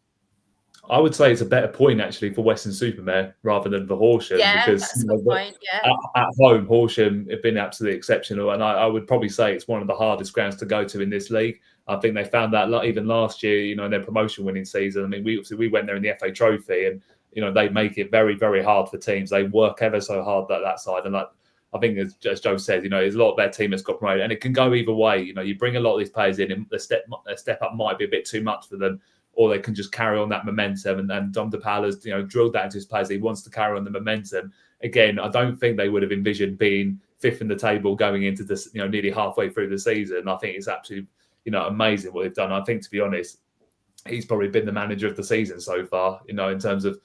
Speaker 2: I would say it's a better point actually for Weston-super-Mare rather than for Horsham, because
Speaker 1: that's a good point. Yeah,
Speaker 2: at home Horsham have been absolutely exceptional, and I would probably say it's one of the hardest grounds to go to in this league. I think they found that even last year, in their promotion winning season. I mean, we went there in the FA Trophy, and they make it very, very hard for teams. They work ever so hard that side, and I think as Joe said, there's a lot of their team that's got promoted, and it can go either way. You bring a lot of these players in, and the step up might be a bit too much for them, or they can just carry on that momentum. And Dom DePaul has, drilled that into his players. He wants to carry on the momentum. Again, I don't think they would have envisioned being fifth in the table going into this, nearly halfway through the season. I think it's absolutely, amazing what they've done. I think, to be honest, he's probably been the manager of the season so far, in terms of,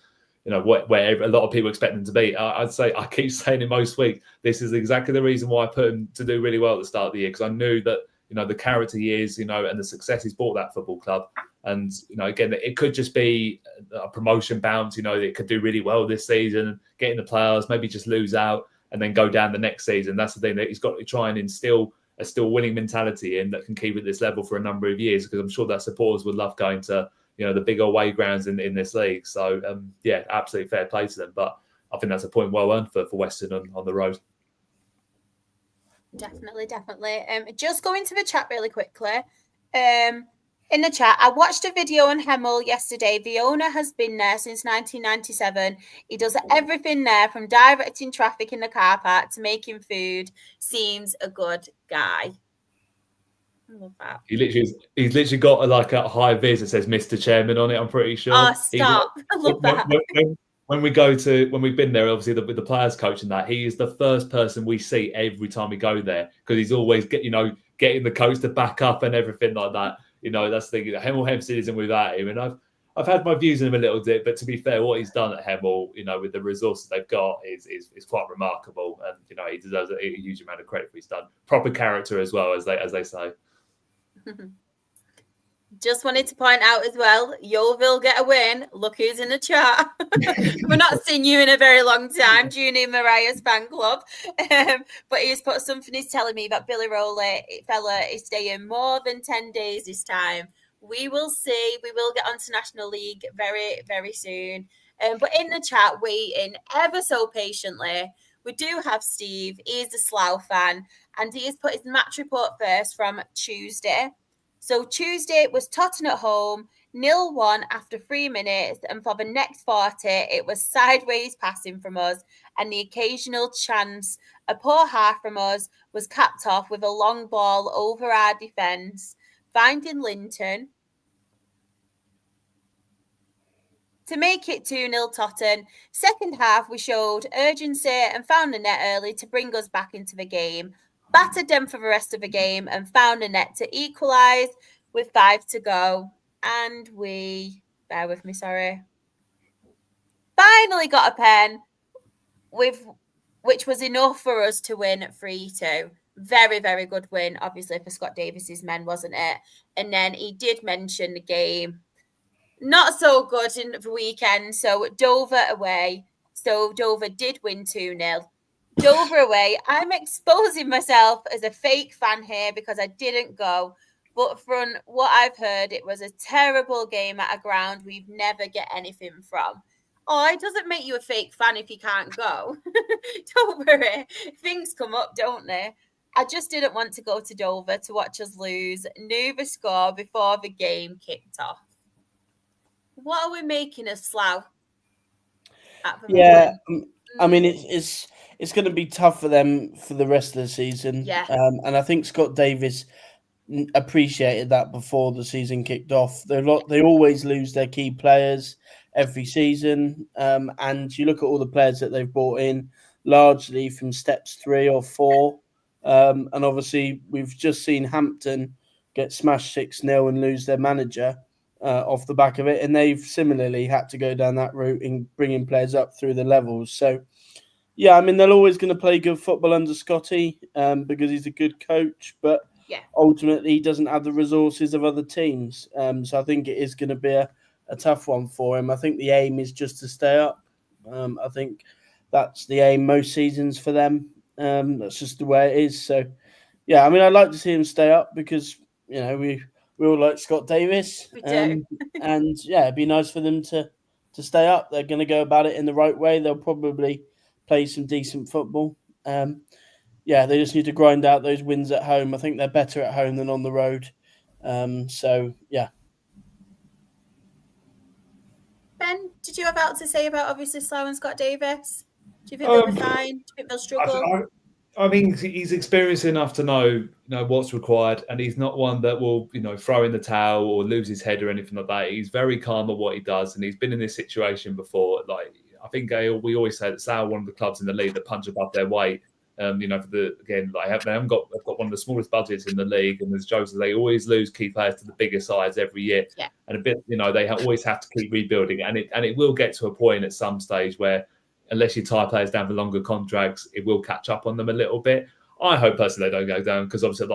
Speaker 2: where a lot of people expect him to be. I'd say, I keep saying it most weeks, this is exactly the reason why I put him to do really well at the start of the year, because I knew that, the character he is, and the success he's brought that football club. And, again, it could just be a promotion bounce, it could do really well this season, get in the playoffs, maybe just lose out and then go down the next season. That's the thing, that he's got to try and instill a still winning mentality in that can keep at this level for a number of years, because I'm sure that supporters would love going to, the big away grounds in this league. So, yeah, absolutely fair play to them. But I think that's a point well earned for Weston on the road.
Speaker 1: Definitely. Just going to the chat really quickly. In the chat, I watched a video on Hemel yesterday. The owner has been there since 1997. He does everything there, from directing traffic in the car park to making food. Seems a good guy. I love that. He's
Speaker 2: literally got a high vis that says Mr. Chairman on it, I'm pretty sure.
Speaker 1: Oh, stop. I love that.
Speaker 2: When we've been there, obviously with the players coach and that, he is the first person we see every time we go there, because he's always getting the coach to back up and everything like that. That's the thing. Hemel Hempstead isn't without him, and I've had my views on him a little bit, but to be fair, what he's done at Hemel, with the resources they've got, is quite remarkable, and he deserves a huge amount of credit for what he's done. Proper character as well, as they say.
Speaker 1: Just wanted to point out as well, Yeovil get a win. Look who's in the chat. We're not seeing you in a very long time, Junie Mariah's fan club. But he's put something, he's telling me that Billy Rowley fella is staying more than 10 days this time. We will see. We will get onto National League very, very soon. But in the chat, waiting ever so patiently, we do have Steve. He's a Slough fan, and he has put his match report first from Tuesday. So Tuesday was Tottenham at home, 0-1 after 3 minutes, and for the next 40, it was sideways passing from us, and the occasional chance, a poor half from us, was capped off with a long ball over our defence, finding Linton to make it 2-0 Tottenham. Second half, we showed urgency and found the net early to bring us back into the game. Battered them for the rest of the game and found a net to equalise with 5 to go. And we, bear with me, sorry, finally got a pen, which was enough for us to win 3-2. Very, very good win, obviously, for Scott Davis's men, wasn't it? And then he did mention the game not so good in the weekend. So Dover away. So Dover did win 2-0. Dover away. I'm exposing myself as a fake fan here because I didn't go. But from what I've heard, it was a terrible game at a ground we've never get anything from. Oh, it doesn't make you a fake fan if you can't go. Don't worry. Things come up, don't they? I just didn't want to go to Dover to watch us lose. Knew the score before the game kicked off. What are we making of Slough?
Speaker 4: Yeah, I mean, it's going to be tough for them for the rest of the season.
Speaker 1: Yeah.
Speaker 4: And I think Scott Davis appreciated that before the season kicked off. They always lose their key players every season. And you look at all the players that they've brought in, largely from steps 3 or 4. And obviously, we've just seen Hampton get smashed 6-0 and lose their manager off the back of it. And they've similarly had to go down that route in bringing players up through the levels. So, yeah, I mean, they're always going to play good football under Scotty because he's a good coach, but ultimately he doesn't have the resources of other teams. So I think it is going to be a tough one for him. I think the aim is just to stay up. I think that's the aim most seasons for them. That's just the way it is. So yeah, I mean, I'd like to see him stay up because we all like Scott Davis.
Speaker 1: We do.
Speaker 4: And yeah, it'd be nice for them to stay up. They're going to go about it in the right way. They'll probably play some decent football. Yeah, they just need to grind out those wins at home. I think they're better at home than on the road. So yeah.
Speaker 1: Ben, did you have out to say about obviously Slough and Scott Davis? Do you think they'll be fine? Do you think they'll struggle?
Speaker 2: I mean, he's experienced enough to know what's required, and he's not one that will throw in the towel or lose his head or anything like that. He's very calm at what he does, and he's been in this situation before. Like I think we always say that Slough are one of the clubs in the league that punch above their weight. They haven't got one of the smallest budgets in the league, and as Joe says, they always lose key players to the bigger sides every year.
Speaker 1: Yeah.
Speaker 2: And they always have to keep rebuilding, and it will get to a point at some stage where, unless you tie players down for longer contracts, it will catch up on them a little bit. I hope personally they don't go down because obviously,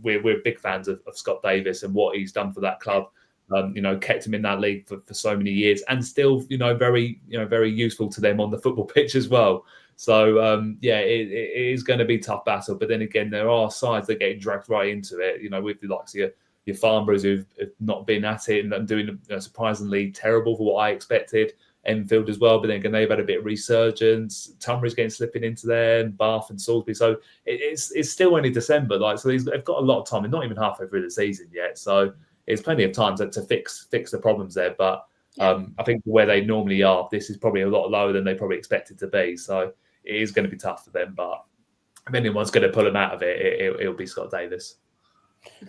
Speaker 2: we're big fans of Scott Davis and what he's done for that club. Kept him in that league for so many years, and still, very useful to them on the football pitch as well. So it is going to be a tough battle. But then again, there are sides that get dragged right into it. With the likes of your Farnboroughs who've not been at it and doing surprisingly terrible for what I expected. Enfield as well, but then again, they've had a bit of resurgence. Tunbridge getting slipping into there, and Bath and Salisbury. So it's still only December, so they've got a lot of time. They're not even halfway through the season yet, so it's plenty of time to fix the problems there. But I think where they normally are, this is probably a lot lower than they probably expected to be. So it is going to be tough for them. But if anyone's going to pull them out of it, it'll be Scott Davis.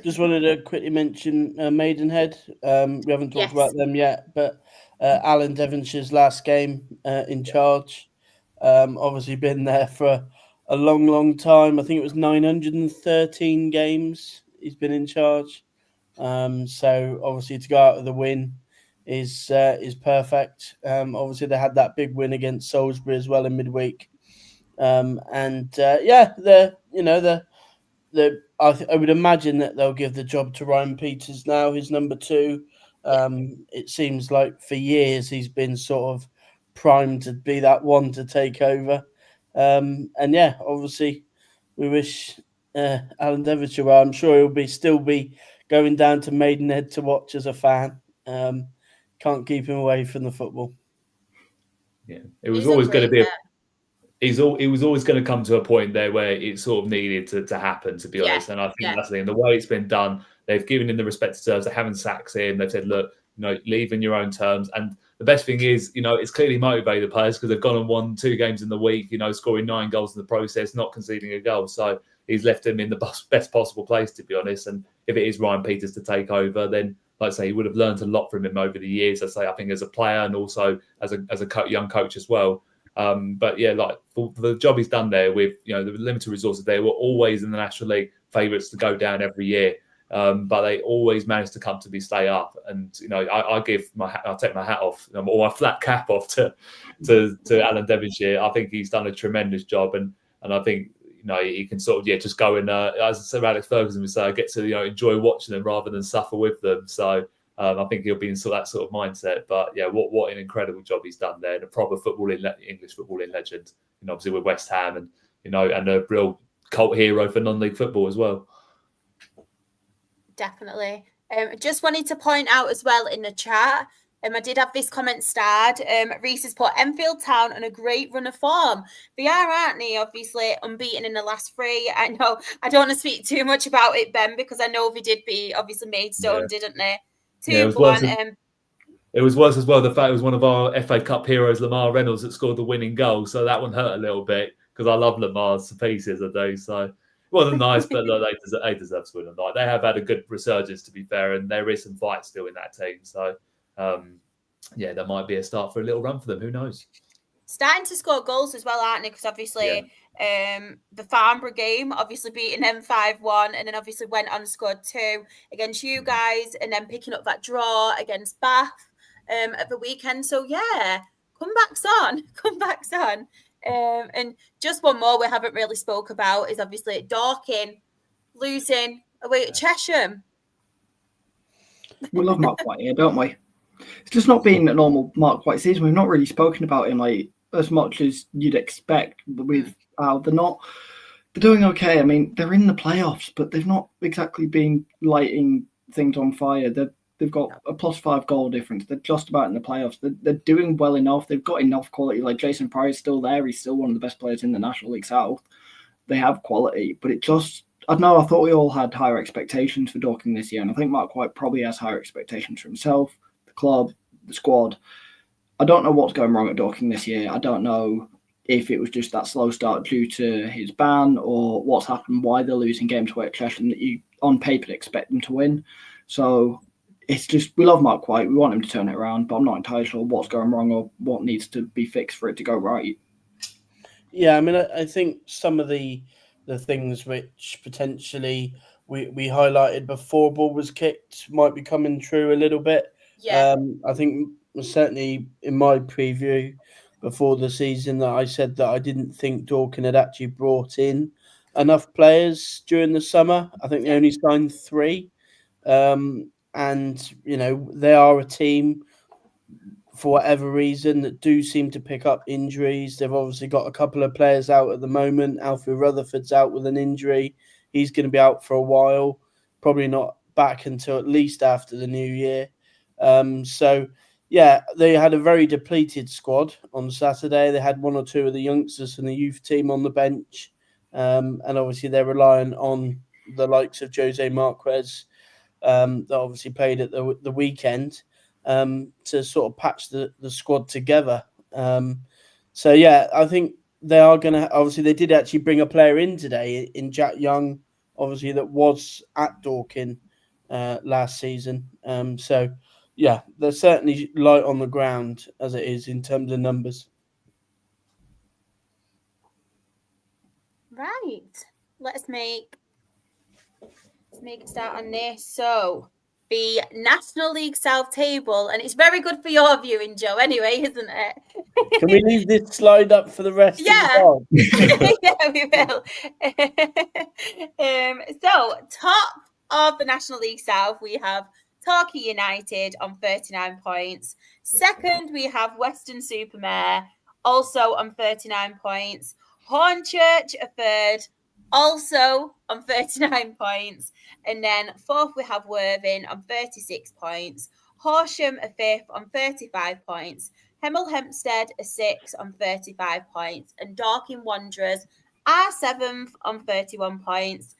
Speaker 4: Just wanted to quickly mention Maidenhead. We haven't talked about them yet, but Alan Devonshire's last game in charge. Obviously been there for a long time. I think it was 913 games he's been in charge. So obviously to go out with a win is perfect. Obviously they had that big win against Salisbury as well in midweek. I would imagine that they'll give the job to Ryan Peters now, his number 2. It seems like for years he's been sort of primed to be that one to take over. Obviously we wish Alan Devonshire well. I'm sure he'll still be going down to Maidenhead to watch as a fan. Can't keep him away from the football.
Speaker 2: Yeah, it was always going to be it was always going to come to a point there where it sort of needed to happen, to be honest. And I think that's the thing. The way it's been done, they've given him the respect it deserves. They haven't sacked him. They've said, look, leave in your own terms. And the best thing is, it's clearly motivated the players because they've gone and won 2 games in the week, scoring 9 goals in the process, not conceding a goal. So he's left them in the best possible place, to be honest. And if it is Ryan Peters to take over, then, like I say, he would have learned a lot from him over the years. I think as a player and also as a young coach as well. But yeah, for the job he's done there with the limited resources, they were always in the National League favourites to go down every year, but they always managed to stay up. And I'll take my hat off or my flat cap off to Alan Devonshire. I think he's done a tremendous job, and I think he can sort of just go and as Sir Alex Ferguson would say, get to enjoy watching them rather than suffer with them. So. I think he'll be in that sort of mindset. But yeah, what an incredible job he's done there, and a proper English footballing legend. Obviously with West Ham, and a real cult hero for non-league football as well.
Speaker 1: Definitely. Just wanted to point out as well in the chat. I did have this comment starred. Reese has put Enfield Town on a great run of form. They are, aren't they? Obviously unbeaten in the last 3. I know I don't want to speak too much about it, Ben, because I know they did beat obviously Maidstone, didn't they?
Speaker 2: It was worse as well. The fact it was one of our FA Cup heroes, Lamar Reynolds, that scored the winning goal. So that one hurt a little bit because I love Lamar's to pieces, I do. So it wasn't nice, but look, they deserve to win tonight. They have had a good resurgence, to be fair, and there is some fight still in that team. So, there might be a start for a little run for them. Who knows?
Speaker 1: Starting to score goals as well, aren't they? Because obviously the Farnborough game, obviously beating them 5-1, and then obviously went on and scored 2 against you guys, and then picking up that draw against Bath at the weekend. So yeah, comebacks on. And just one more we haven't really spoke about is obviously Dorking losing away at Chesham.
Speaker 3: We love Mark White here, don't we? It's just not been a normal Mark White season. We've not really spoken about him as much as you'd expect with how they're not They're doing okay. I mean, they're in the playoffs, but they've not exactly been lighting things on fire. They've got a +5 goal difference. They're just about in the playoffs. They're doing well enough. They've got enough quality. Like Jason Pryor's still there. He's still one of the best players in the National League South. They have quality, but it just, I don't know, I thought we all had higher expectations for Dorking this year, and I think Mark White probably has higher expectations for himself, the club, the squad. I don't know what's going wrong at Dorking this year. I don't know if it was just that slow start due to his ban or what's happened, why they're losing games to Cheshire that you, on paper, expect them to win. So it's just, we love Mark White. We want him to turn it around, but I'm not entirely sure what's going wrong or what needs to be fixed for it to go right.
Speaker 4: Yeah, I mean, I think some of the things which potentially we highlighted before ball was kicked might be coming true a little bit.
Speaker 1: Yeah.
Speaker 4: I think certainly in my preview before the season that I said that I didn't think Dorking had actually brought in enough players during the summer. I think they only signed 3. And, you know, they are a team, for whatever reason, that do seem to pick up injuries. They've obviously got a couple of players out at the moment. Alfie Rutherford's out with an injury. He's going to be out for a while, probably not back until at least after the new year. So, yeah, they had a very depleted squad on Saturday. They had 1 or 2 of the youngsters from the youth team on the bench. And obviously they're relying on the likes of Jose Marquez, that obviously played at the weekend, to sort of patch the squad together. So, yeah, I think they are going to, obviously they did actually bring a player in today in Jack Young, obviously that was at Dorking last season. So, yeah, they're certainly light on the ground as it is in terms of numbers.
Speaker 1: Right. Let's make a start on this. So the National League South table, and it's very good for your viewing, Joe, anyway, isn't it?
Speaker 4: Can we leave this slide up for the rest of the time?
Speaker 1: Yeah, we will. So top of the National League South, we have Torquay United on 39 points. Second, we have Weston-super-Mare, also on 39 points. Hornchurch a third, also on 39 points. And then fourth, we have Worthing on 36 points. Horsham a fifth on 35 points. Hemel Hempstead are 6th on 35 points, and Dorking Wanderers are 7th on 31 points.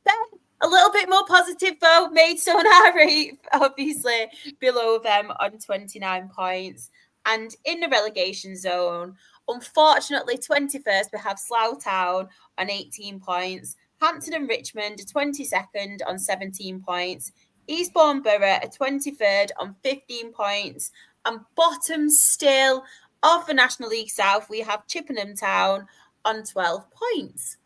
Speaker 1: Then a little bit more positive though, Maidstone are 8th, obviously below them on 29 points. And in the relegation zone, unfortunately, 21st we have Slough Town on 18 points. Hampton and Richmond are 22nd on 17 points. Eastbourne Borough are 23rd on 15 points. And bottom still of the National League South, we have Chippenham Town on 12 points.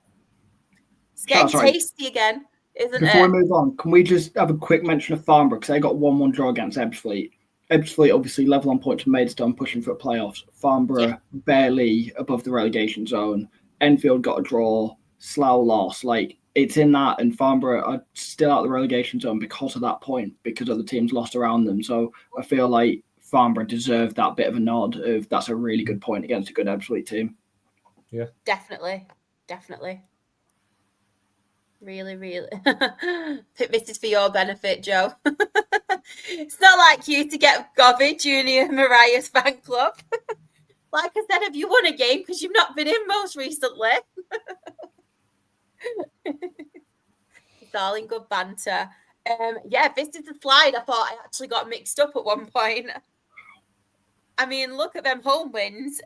Speaker 1: It's getting tasty again, isn't it?
Speaker 3: Before we move on, can we just have a quick mention of Farnborough, because they got 1-1 draw against Ebbsfleet. Ebbsfleet obviously level on points with Maidstone, pushing for playoffs. Farnborough barely above the relegation zone. Enfield got a draw. Slough lost. Like, it's in that, and Farnborough are still out of the relegation zone because of that point, because other teams lost around them. So I feel like Farnborough deserved that bit of a nod of that's a really good point against a good Ebbsfleet team.
Speaker 2: Yeah,
Speaker 1: definitely. Really. This is for your benefit, Joe. It's not like you to get Govy, Junior Mariah's fan club. Like I said, have you won a game because you've not been in most recently? It's all in good banter. This is the slide I thought I actually got mixed up at one point. I mean, look at them home wins,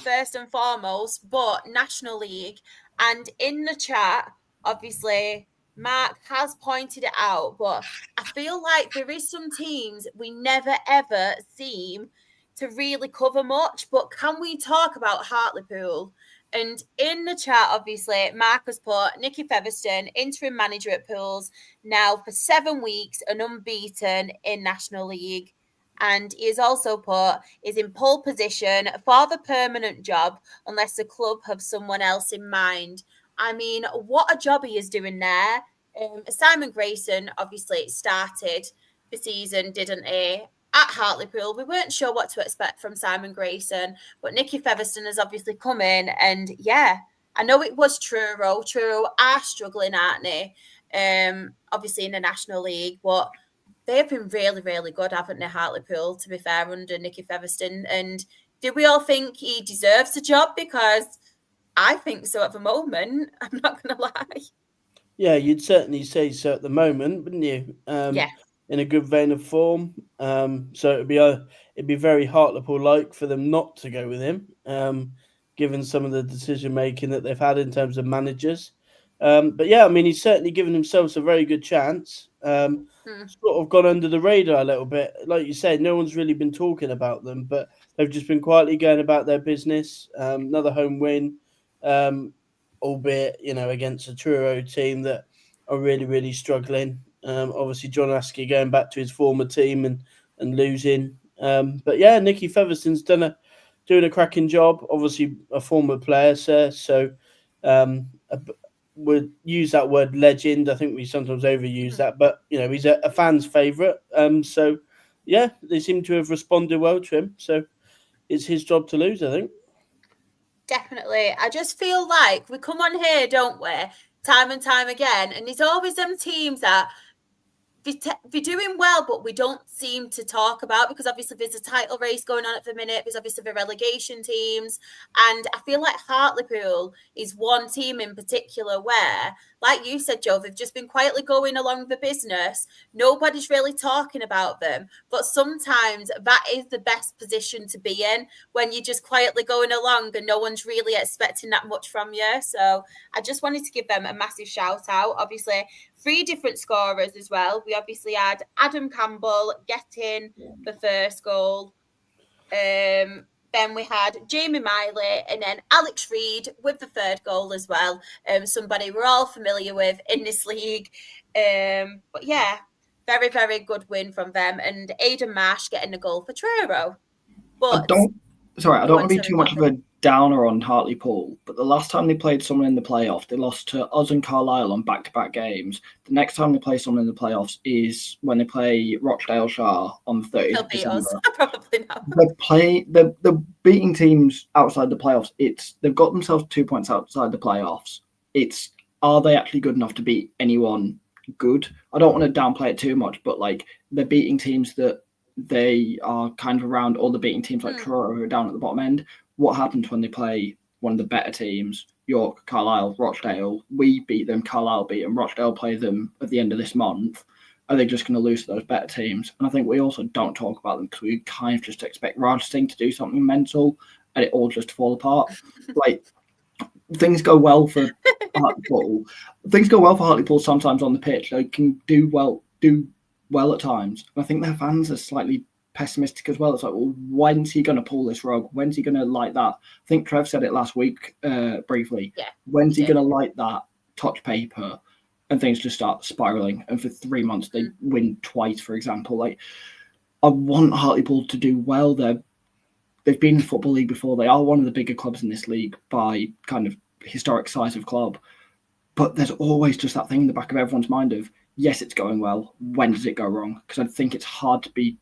Speaker 1: first and foremost, but National League. And in the chat, obviously, Mark has pointed it out, but I feel like there is some teams we never, ever seem to really cover much. But can we talk about Hartlepool? And in the chat, obviously, Mark has put Nicky Featherstone, interim manager at Pools, now for 7 weeks and unbeaten in National League. And he has also put is in pole position for the permanent job unless the club have someone else in mind. I mean, what a job he is doing there. Simon Grayson obviously started the season, didn't he, at Hartlepool. We weren't sure what to expect from Simon Grayson, but Nicky Featherstone has obviously come in and, I know it was Truro. Truro are struggling, aren't they? Obviously in the National League, but they've been really, really good, haven't they, Hartlepool, to be fair, under Nicky Featherstone. And do we all think he deserves a job? Because I think so at the moment. I'm not going to lie.
Speaker 4: Yeah, you'd certainly say so at the moment, wouldn't you?
Speaker 1: Yeah.
Speaker 4: In a good vein of form. So it'd be very Hartlepool-like for them not to go with him, given some of the decision making that they've had in terms of managers. But yeah, I mean, he's certainly given himself a very good chance. Sort of gone under the radar a little bit. Like you said, no one's really been talking about them, but they've just been quietly going about their business. Another home win, albeit, against a Truro team that are really, really struggling. Obviously, John Askey going back to his former team and losing. But yeah, Nicky Featherstone's doing a cracking job. Obviously, a former player, sir. So would use that word legend. I think we sometimes overuse that, but he's a fan's favourite. So yeah, they seem to have responded well to him. So it's his job to lose, I think.
Speaker 1: Definitely. I just feel like we come on here, don't we, time and time again, and there's always them teams that be doing well, but we don't seem to talk about, because obviously there's a title race going on at the minute. There's obviously the relegation teams, and I feel like Hartlepool is one team in particular where, like you said, Joe, they've just been quietly going along the business. Nobody's really talking about them, but sometimes that is the best position to be in, when you're just quietly going along and no one's really expecting that much from you. So I just wanted to give them a massive shout out. Obviously, 3 different scorers as well. We obviously had Adam Campbell getting the first goal. Then we had Jamie Miley and then Alex Reid with the 3rd goal as well. Somebody we're all familiar with in this league. But yeah, very, very good win from them. And Aidan Marsh getting the goal for Truro. But
Speaker 3: I don't want to be too much of a downer on Hartlepool, but the last time they played someone in the playoff, they lost to us and Carlisle on back-to-back games. The next time they play someone in the playoffs is when they play Rochdale-Shire on the 30th of December.
Speaker 1: Probably not.
Speaker 3: They're beating teams outside the playoffs. They've got themselves 2 points outside the playoffs. Are they actually good enough to beat anyone good? I don't want to downplay it too much, but they're beating teams that they are kind of around, all the beating teams like Truro who are down at the bottom end. What happens when they play one of the better teams? York, Carlisle, Rochdale. We beat them, Carlisle beat them, Rochdale play them at the end of this month. Are they just going to lose to those better teams? And I think we also don't talk about them because we kind of just expect Raj Singh to do something mental and it all just fall apart. Things go well for Hartlepool. Things go well for Hartlepool sometimes on the pitch. They can do well at times. And I think their fans are slightly pessimistic as well. It's like, well, when's he going to pull this rug? When's he going to light that? I think Trev said it last week briefly.
Speaker 1: Yeah,
Speaker 3: when's he going to light that touch paper and things just start spiraling? And for 3 months, they win twice, for example. I want Hartlepool to do well. They've been in the Football League before. They are one of the bigger clubs in this league by kind of historic size of club. But there's always just that thing in the back of everyone's mind of, yes, it's going well. When does it go wrong? Because I think it's hard to be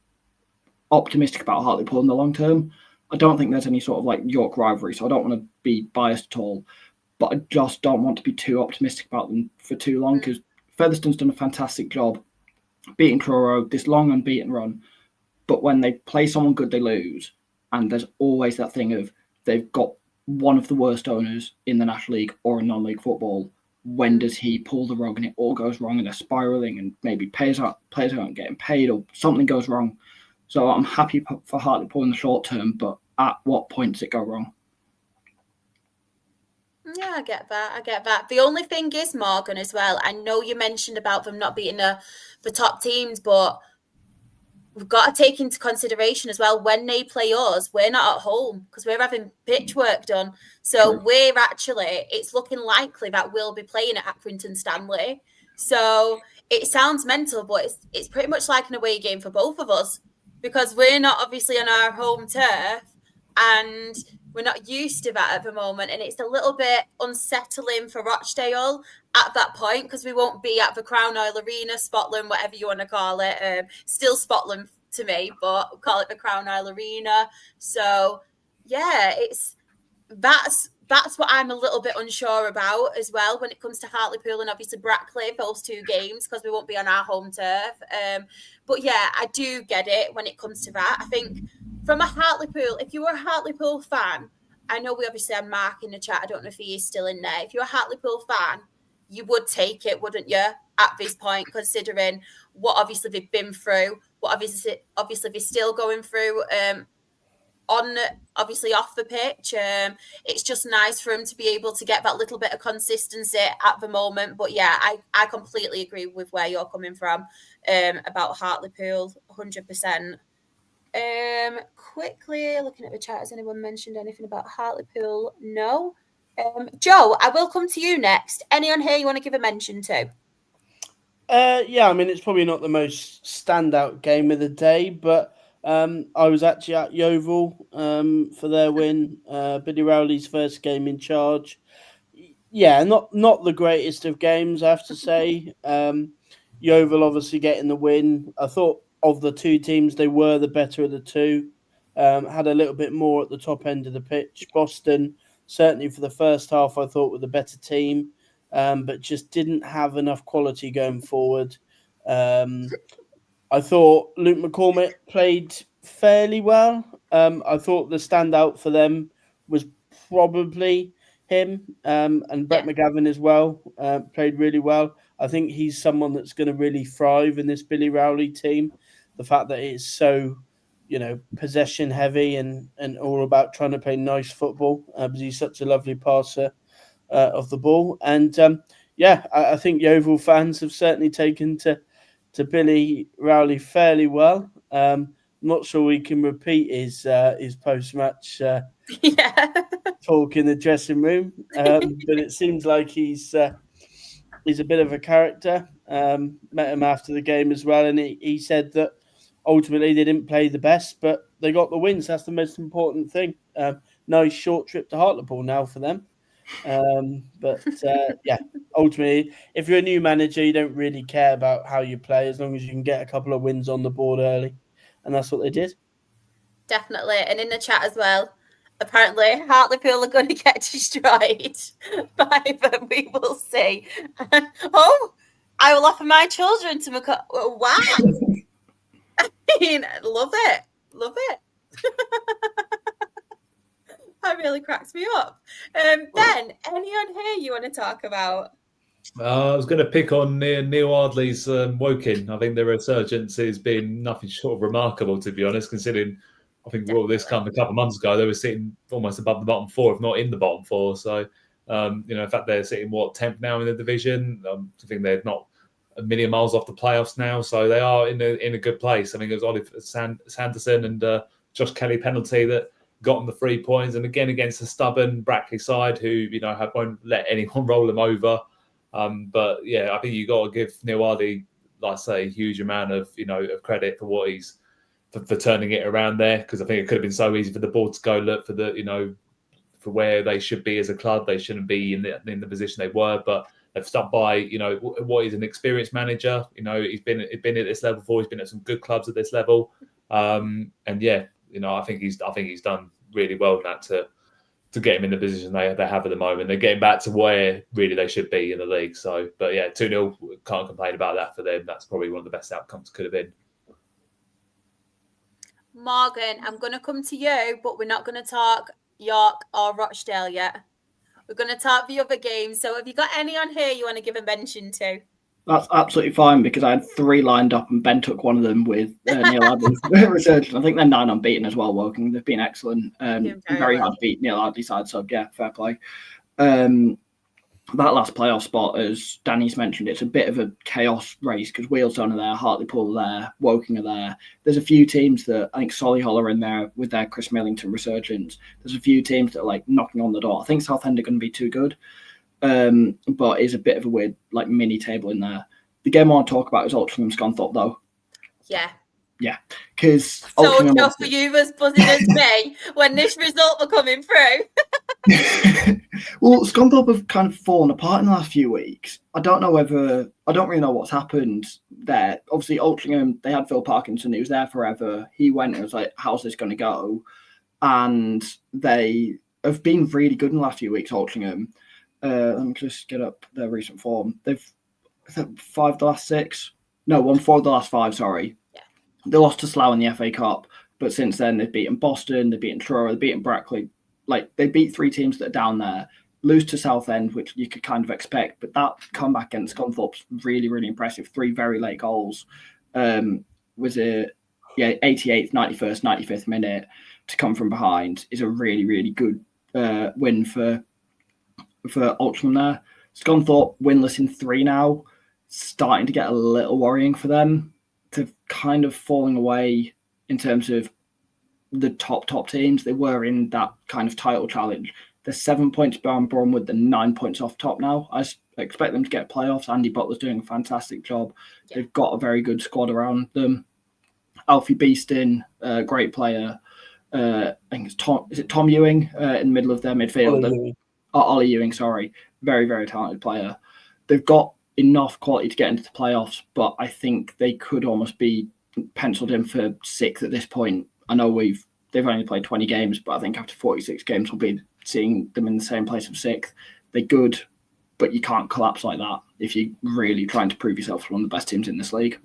Speaker 3: optimistic about Hartlepool in the long term. I don't think there's any sort of York rivalry, so I don't want to be biased at all. But I just don't want to be too optimistic about them for too long, because Featherstone's done a fantastic job beating Truro, this long unbeaten run. But when they play someone good, they lose. And there's always that thing of they've got one of the worst owners in the National League or in non-league football. When does he pull the rug and it all goes wrong and they're spiraling and maybe players aren't getting paid or something goes wrong? So I'm happy for Hartlepool in the short term, but at what point does it go wrong?
Speaker 1: Yeah, I get that. The only thing is, Morgan, as well, I know you mentioned about them not beating the top teams, but we've got to take into consideration as well, when they play us, we're not at home because we're having pitch work done. So it's looking likely that we'll be playing at Accrington Stanley. So it sounds mental, but it's pretty much like an away game for both of us, because we're not obviously on our home turf and we're not used to that at the moment. And it's a little bit unsettling for Rochdale at that point, because we won't be at the Crown Oil Arena, Spotland, whatever you want to call it. Still Spotland to me, but we'll call it the Crown Oil Arena. So yeah, that's that's what I'm a little bit unsure about as well when it comes to Hartlepool and obviously Brackley, those 2 games, because we won't be on our home turf. But yeah, I do get it when it comes to that. I think from a Hartlepool, if you were a Hartlepool fan, I know we obviously have Mark in the chat. I don't know if he is still in there. If you're a Hartlepool fan, you would take it, wouldn't you, at this point, considering what obviously they've been through, what obviously they're still going through on obviously off the pitch. It's just nice for him to be able to get that little bit of consistency at the moment. But yeah, I completely agree with where you're coming from about Hartlepool, 100%. Quickly looking at the chat, has anyone mentioned anything about Hartlepool? No. Joe, I will come to you next. Any on here you want to give a mention to?
Speaker 4: Yeah, I mean, it's probably not the most standout game of the day, but I was actually at Yeovil for their win. Billy Rowley's first game in charge. Yeah, not the greatest of games, I have to say. Yeovil obviously getting the win. I thought of the 2 teams, they were the better of the 2. Had a little bit more at the top end of the pitch. Boston, certainly for the first half, I thought were the better team, but just didn't have enough quality going forward. I thought Luke McCormick played fairly well. I thought the standout for them was probably him, and Brett McGavin as well played really well. I think he's someone that's going to really thrive in this Billy Rowley team. The fact that it's so, possession heavy and all about trying to play nice football, because he's such a lovely passer of the ball. And I think Yeovil fans have certainly taken to Billy Rowley fairly well. Not sure we can repeat his post-match talk in the dressing room, but it seems like he's a bit of a character. Met him after the game as well, and he said that ultimately they didn't play the best, but they got the wins. That's the most important thing. Nice short trip to Hartlepool now for them. Ultimately, if you're a new manager, you don't really care about how you play as long as you can get a couple of wins on the board early, and that's what they did.
Speaker 1: Definitely. And in the chat as well, apparently Hartlepool are going to get destroyed by them. We will see. Oh, I will offer my children to wow. I mean, love it. That really cracks me up. Ben, any on here you want to talk about?
Speaker 2: I was going to pick on Neil Ardley's Woking. I think their resurgence has been nothing short of remarkable, to be honest, considering I think this come a couple of months ago, they were sitting almost above the bottom 4, if not in the bottom 4. So, in fact, they're sitting, 10th now in the division. I think they're not a million miles off the playoffs now. So they are in a good place. I mean, it was Oliver Sanderson and Josh Kelly penalty that got them the 3 points. And again, against a stubborn Brackley side who, won't let anyone roll them over. But yeah, I think you got to give Neil Ardley, like I say, a huge amount of of credit for what he's for turning it around there, because I think it could have been so easy for the board to go look for for where they should be as a club. They shouldn't be in the position they were, but they've stuck by what is an experienced manager. He's been at this level before. He's been at some good clubs at this level, and yeah, I think he's done really well in that to get him in the position they have at the moment. They're getting back to where really they should be in the league. So, but yeah, 2-0, can't complain about that for them. That's probably one of the best outcomes could have been.
Speaker 1: Morgan, I'm going to come to you, but we're not going to talk York or Rochdale yet. We're going to talk the other games. So have you got any on here you want to give a mention to?
Speaker 3: That's absolutely fine, because I had 3 lined up and Ben took one of them with Neil Ardley's resurgence. I think they're 9 unbeaten as well, Woking. They've been excellent. Very hard to beat Neil Ardley side, so yeah, fair play. That last playoff spot, as Danny's mentioned, it's a bit of a chaos race because Wealdstone are there, Hartlepool are there, Woking are there. There's a few teams that I think Solihull are in there with their Chris Millington resurgence. There's a few teams that are like knocking on the door. I think Southend are going to be too good, but it's a bit of a weird like mini table in there. The game I want to talk about is Altrincham Scunthorpe though. Yeah, because
Speaker 1: so tough for you as buzzing as me when this result were coming through.
Speaker 3: Well, Scunthorpe have kind of fallen apart in the last few weeks. I don't really know what's happened there. Obviously, Altrincham, they had Phil Parkinson. He was there forever. He went and was like, how's this going to go? And they have been really good in the last few weeks. Altrincham. Let me just get up their recent form. They've 5 of the last 6. No, won 4 of the last 5. Sorry.
Speaker 1: Yeah.
Speaker 3: They lost to Slough in the FA Cup, but since then they've beaten Boston, they've beaten Truro, they've beaten Brackley. Like, they beat 3 teams that are down there. Lose to Southend, which you could kind of expect, but that comeback against Scunthorpe's really, really impressive. 3 very late goals. Was it 88th, 91st, 95th minute to come from behind is a really, really good win for Altrincham there. Scunthorpe winless in 3 now, starting to get a little worrying for them. They're kind of falling away in terms of the top teams. They were in that kind of title challenge. They're 7 points behind Bournemouth and 9 points off top now. I expect them to get playoffs. Andy Butler's doing a fantastic job. Yeah. They've got a very good squad around them. Alfie Beeston, great player. I think it's Tom Ewing in the middle of their midfield. Ollie Ewing, sorry. Very, very talented player. They've got enough quality to get into the playoffs, but I think they could almost be penciled in for 6th at this point. I know they've only played 20 games, but I think after 46 games we'll be seeing them in the same place of 6th. They're good, but you can't collapse like that if you're really trying to prove yourself as one of the best teams in this league.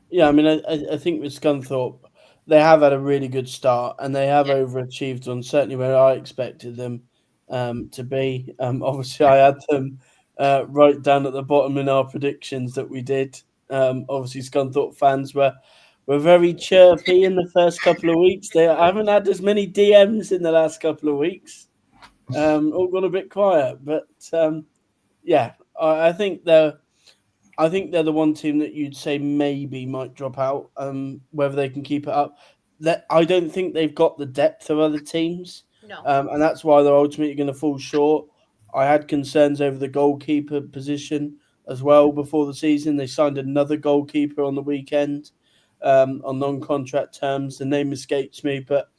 Speaker 4: Yeah, I mean, I think with Scunthorpe, they have had a really good start and they have overachieved on certainly where I expected them to be. Obviously, I had them right down at the bottom in our predictions that we did. Obviously, Scunthorpe fans were very chirpy in the first couple of weeks. I haven't had as many DMs in the last couple of weeks. All gone a bit quiet, but I think they're the one team that you'd say maybe might drop out. Whether they can keep it up, I don't think they've got the depth of other teams.
Speaker 1: No.
Speaker 4: And that's why they're ultimately going to fall short. I had concerns over the goalkeeper position as well before the season. They signed another goalkeeper on the weekend on non-contract terms. The name escapes me, but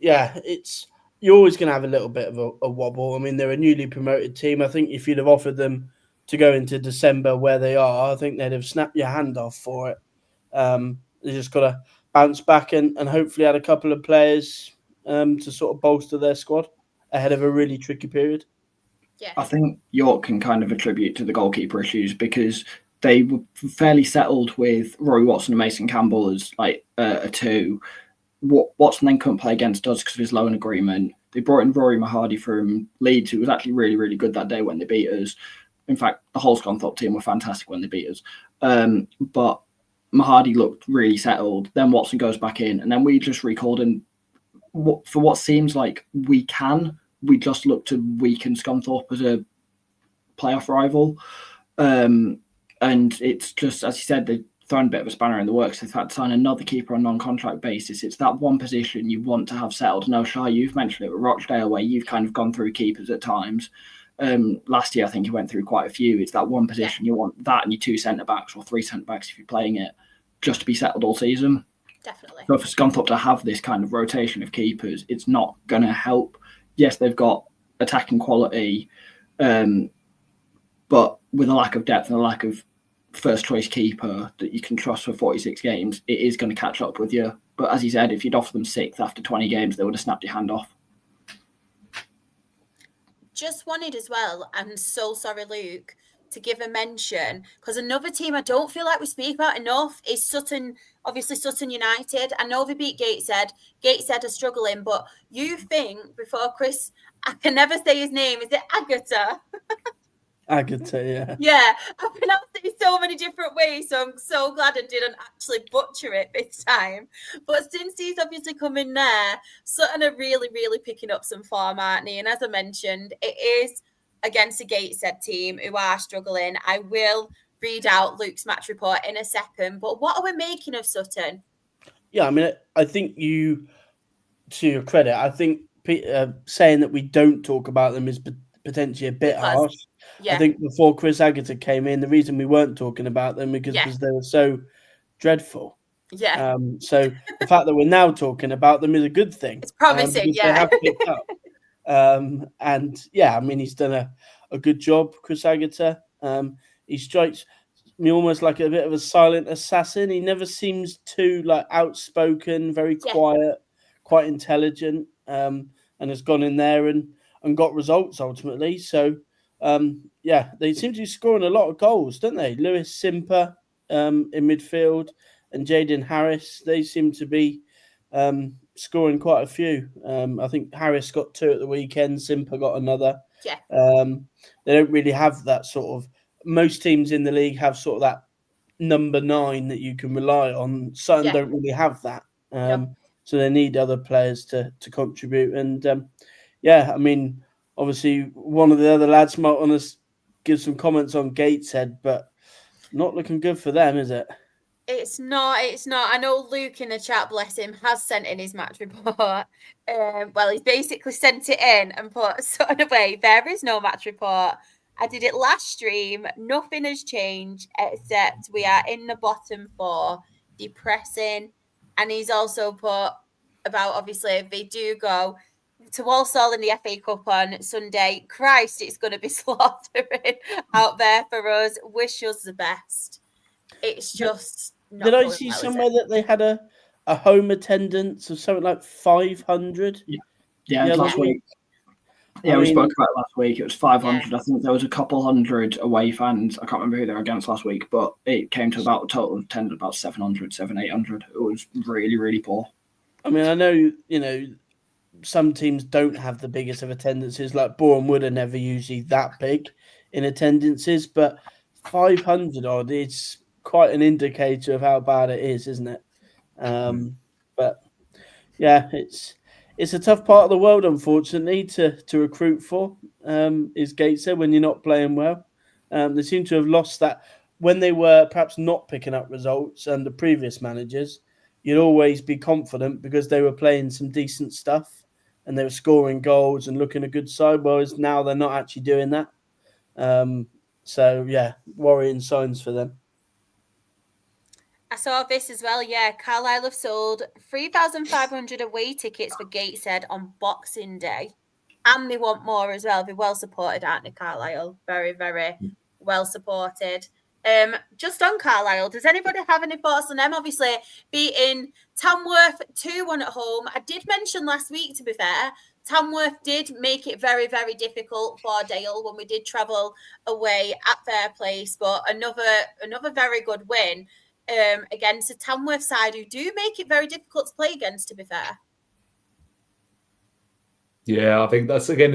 Speaker 4: you're always going to have a little bit of a wobble. I mean, they're a newly promoted team. I think if you'd have offered them to go into December where they are, I think they'd have snapped your hand off for it. They just got to bounce back and hopefully add a couple of players to sort of bolster their squad ahead of a really tricky period.
Speaker 1: Yeah,
Speaker 3: I think York can kind of attribute to the goalkeeper issues because they were fairly settled with Rory Watson and Mason Campbell as like a 2. Watson then couldn't play against us because of his loan agreement. They brought in Rory Mahadi from Leeds, who was actually really, really good that day when they beat us. In fact, the whole Scunthorpe team were fantastic when they beat us. But Mahadi looked really settled. Then Watson goes back in, and then we just recalled him. For what seems like we just look to weaken Scunthorpe as a playoff rival. And it's just, as you said, they've thrown a bit of a spanner in the works. They've had to sign another keeper on non-contract basis. It's that one position you want to have settled. No, Shah, you've mentioned it with Rochdale, where you've kind of gone through keepers at times. Last year, I think you went through quite a few. It's that one position you want that and your 2 centre-backs or 3 centre-backs if you're playing it just to be settled all season.
Speaker 1: Definitely.
Speaker 3: So for Scunthorpe to have this kind of rotation of keepers, it's not going to help. Yes, they've got attacking quality, but with a lack of depth and a lack of first-choice keeper that you can trust for 46 games, it is going to catch up with you. But as you said, if you'd offer them 6th after 20 games, they would have snapped your hand off.
Speaker 1: Just wanted as well, I'm so sorry, Luke, to give a mention, because another team I don't feel like we speak about enough is Sutton. Obviously, Sutton United. I know they beat Gateshead. Gateshead are struggling, but you think before Chris, I can never say his name. Is it Agata?
Speaker 4: Agata, yeah.
Speaker 1: Yeah, I've pronounced it in so many different ways, so I'm so glad I didn't actually butcher it this time. But since he's obviously come in there, Sutton are really, really picking up some form, aren't they? And as I mentioned, it is against a Gateshead team who are struggling. I will read out Luke's match report in a second, but what are we making of Sutton?
Speaker 4: Yeah, I mean, I think to your credit, I think saying that we don't talk about them is potentially a bit harsh. Yeah. I think before Chris Agata came in, the reason we weren't talking about them because they were so dreadful.
Speaker 1: Yeah.
Speaker 4: So the fact that we're now talking about them is a good thing.
Speaker 1: It's promising,
Speaker 4: they have picked up. And yeah, I mean, he's done a good job, Chris Agata. He strikes me almost like a bit of a silent assassin. He never seems too like outspoken, very quiet, quite intelligent. and has gone in there and got results ultimately. So, they seem to be scoring a lot of goals, don't they? Lewis Simper in midfield and Jaden Harris, they seem to be scoring quite a few. I think Harris got 2 at the weekend, Simper got another.
Speaker 1: Yeah.
Speaker 4: They don't really have that sort of, most teams in the league have sort of that number 9 that you can rely on. Sutton don't really have that. So they need other players to contribute. And I mean, obviously one of the other lads might want to give some comments on Gateshead, but not looking good for them, is it?
Speaker 1: It's not. I know Luke in the chat, bless him, has sent in his match report. He's basically sent it in and put sort of away. There is no match report. I did it last stream. Nothing has changed except we are in the bottom 4. Depressing. And he's also put about, obviously, if they do go to Walsall in the FA Cup on Sunday, Christ, it's going to be slaughtering out there for us. Wish us the best. It's just not.
Speaker 4: Did I see somewhere that they had a home attendance of something like 500?
Speaker 3: Yeah, last week. Yeah, we spoke about it last week. It was 500. Yeah. I think there was a couple hundred away fans. I can't remember who they were against last week, but it came to about a total of attendance about 700, 800. It was really, really poor.
Speaker 4: I mean, I know, some teams don't have the biggest of attendances, like Boreham Wood are never usually that big in attendances, but 500 odd, it's quite an indicator of how bad it is, isn't it? But yeah, it's a tough part of the world, unfortunately, to recruit for, is Gateshead, when you're not playing well. They seem to have lost that. When they were perhaps not picking up results under previous managers, you'd always be confident because they were playing some decent stuff and they were scoring goals and looking a good side, whereas now they're not actually doing that. Worrying signs for them.
Speaker 1: I saw this as well, Carlisle have sold 3,500 away tickets for Gateshead on Boxing Day. And they want more as well. They're well supported, aren't they, Carlisle? Very, very well supported. Just on Carlisle, does anybody have any thoughts on them? Obviously, beating Tamworth 2-1 at home. I did mention last week, to be fair, Tamworth did make it very, very difficult for Dale when we did travel away at their place, but another very good win against a Tamworth side who do make it very difficult to play against, to be fair.
Speaker 2: Yeah, I think that's, again,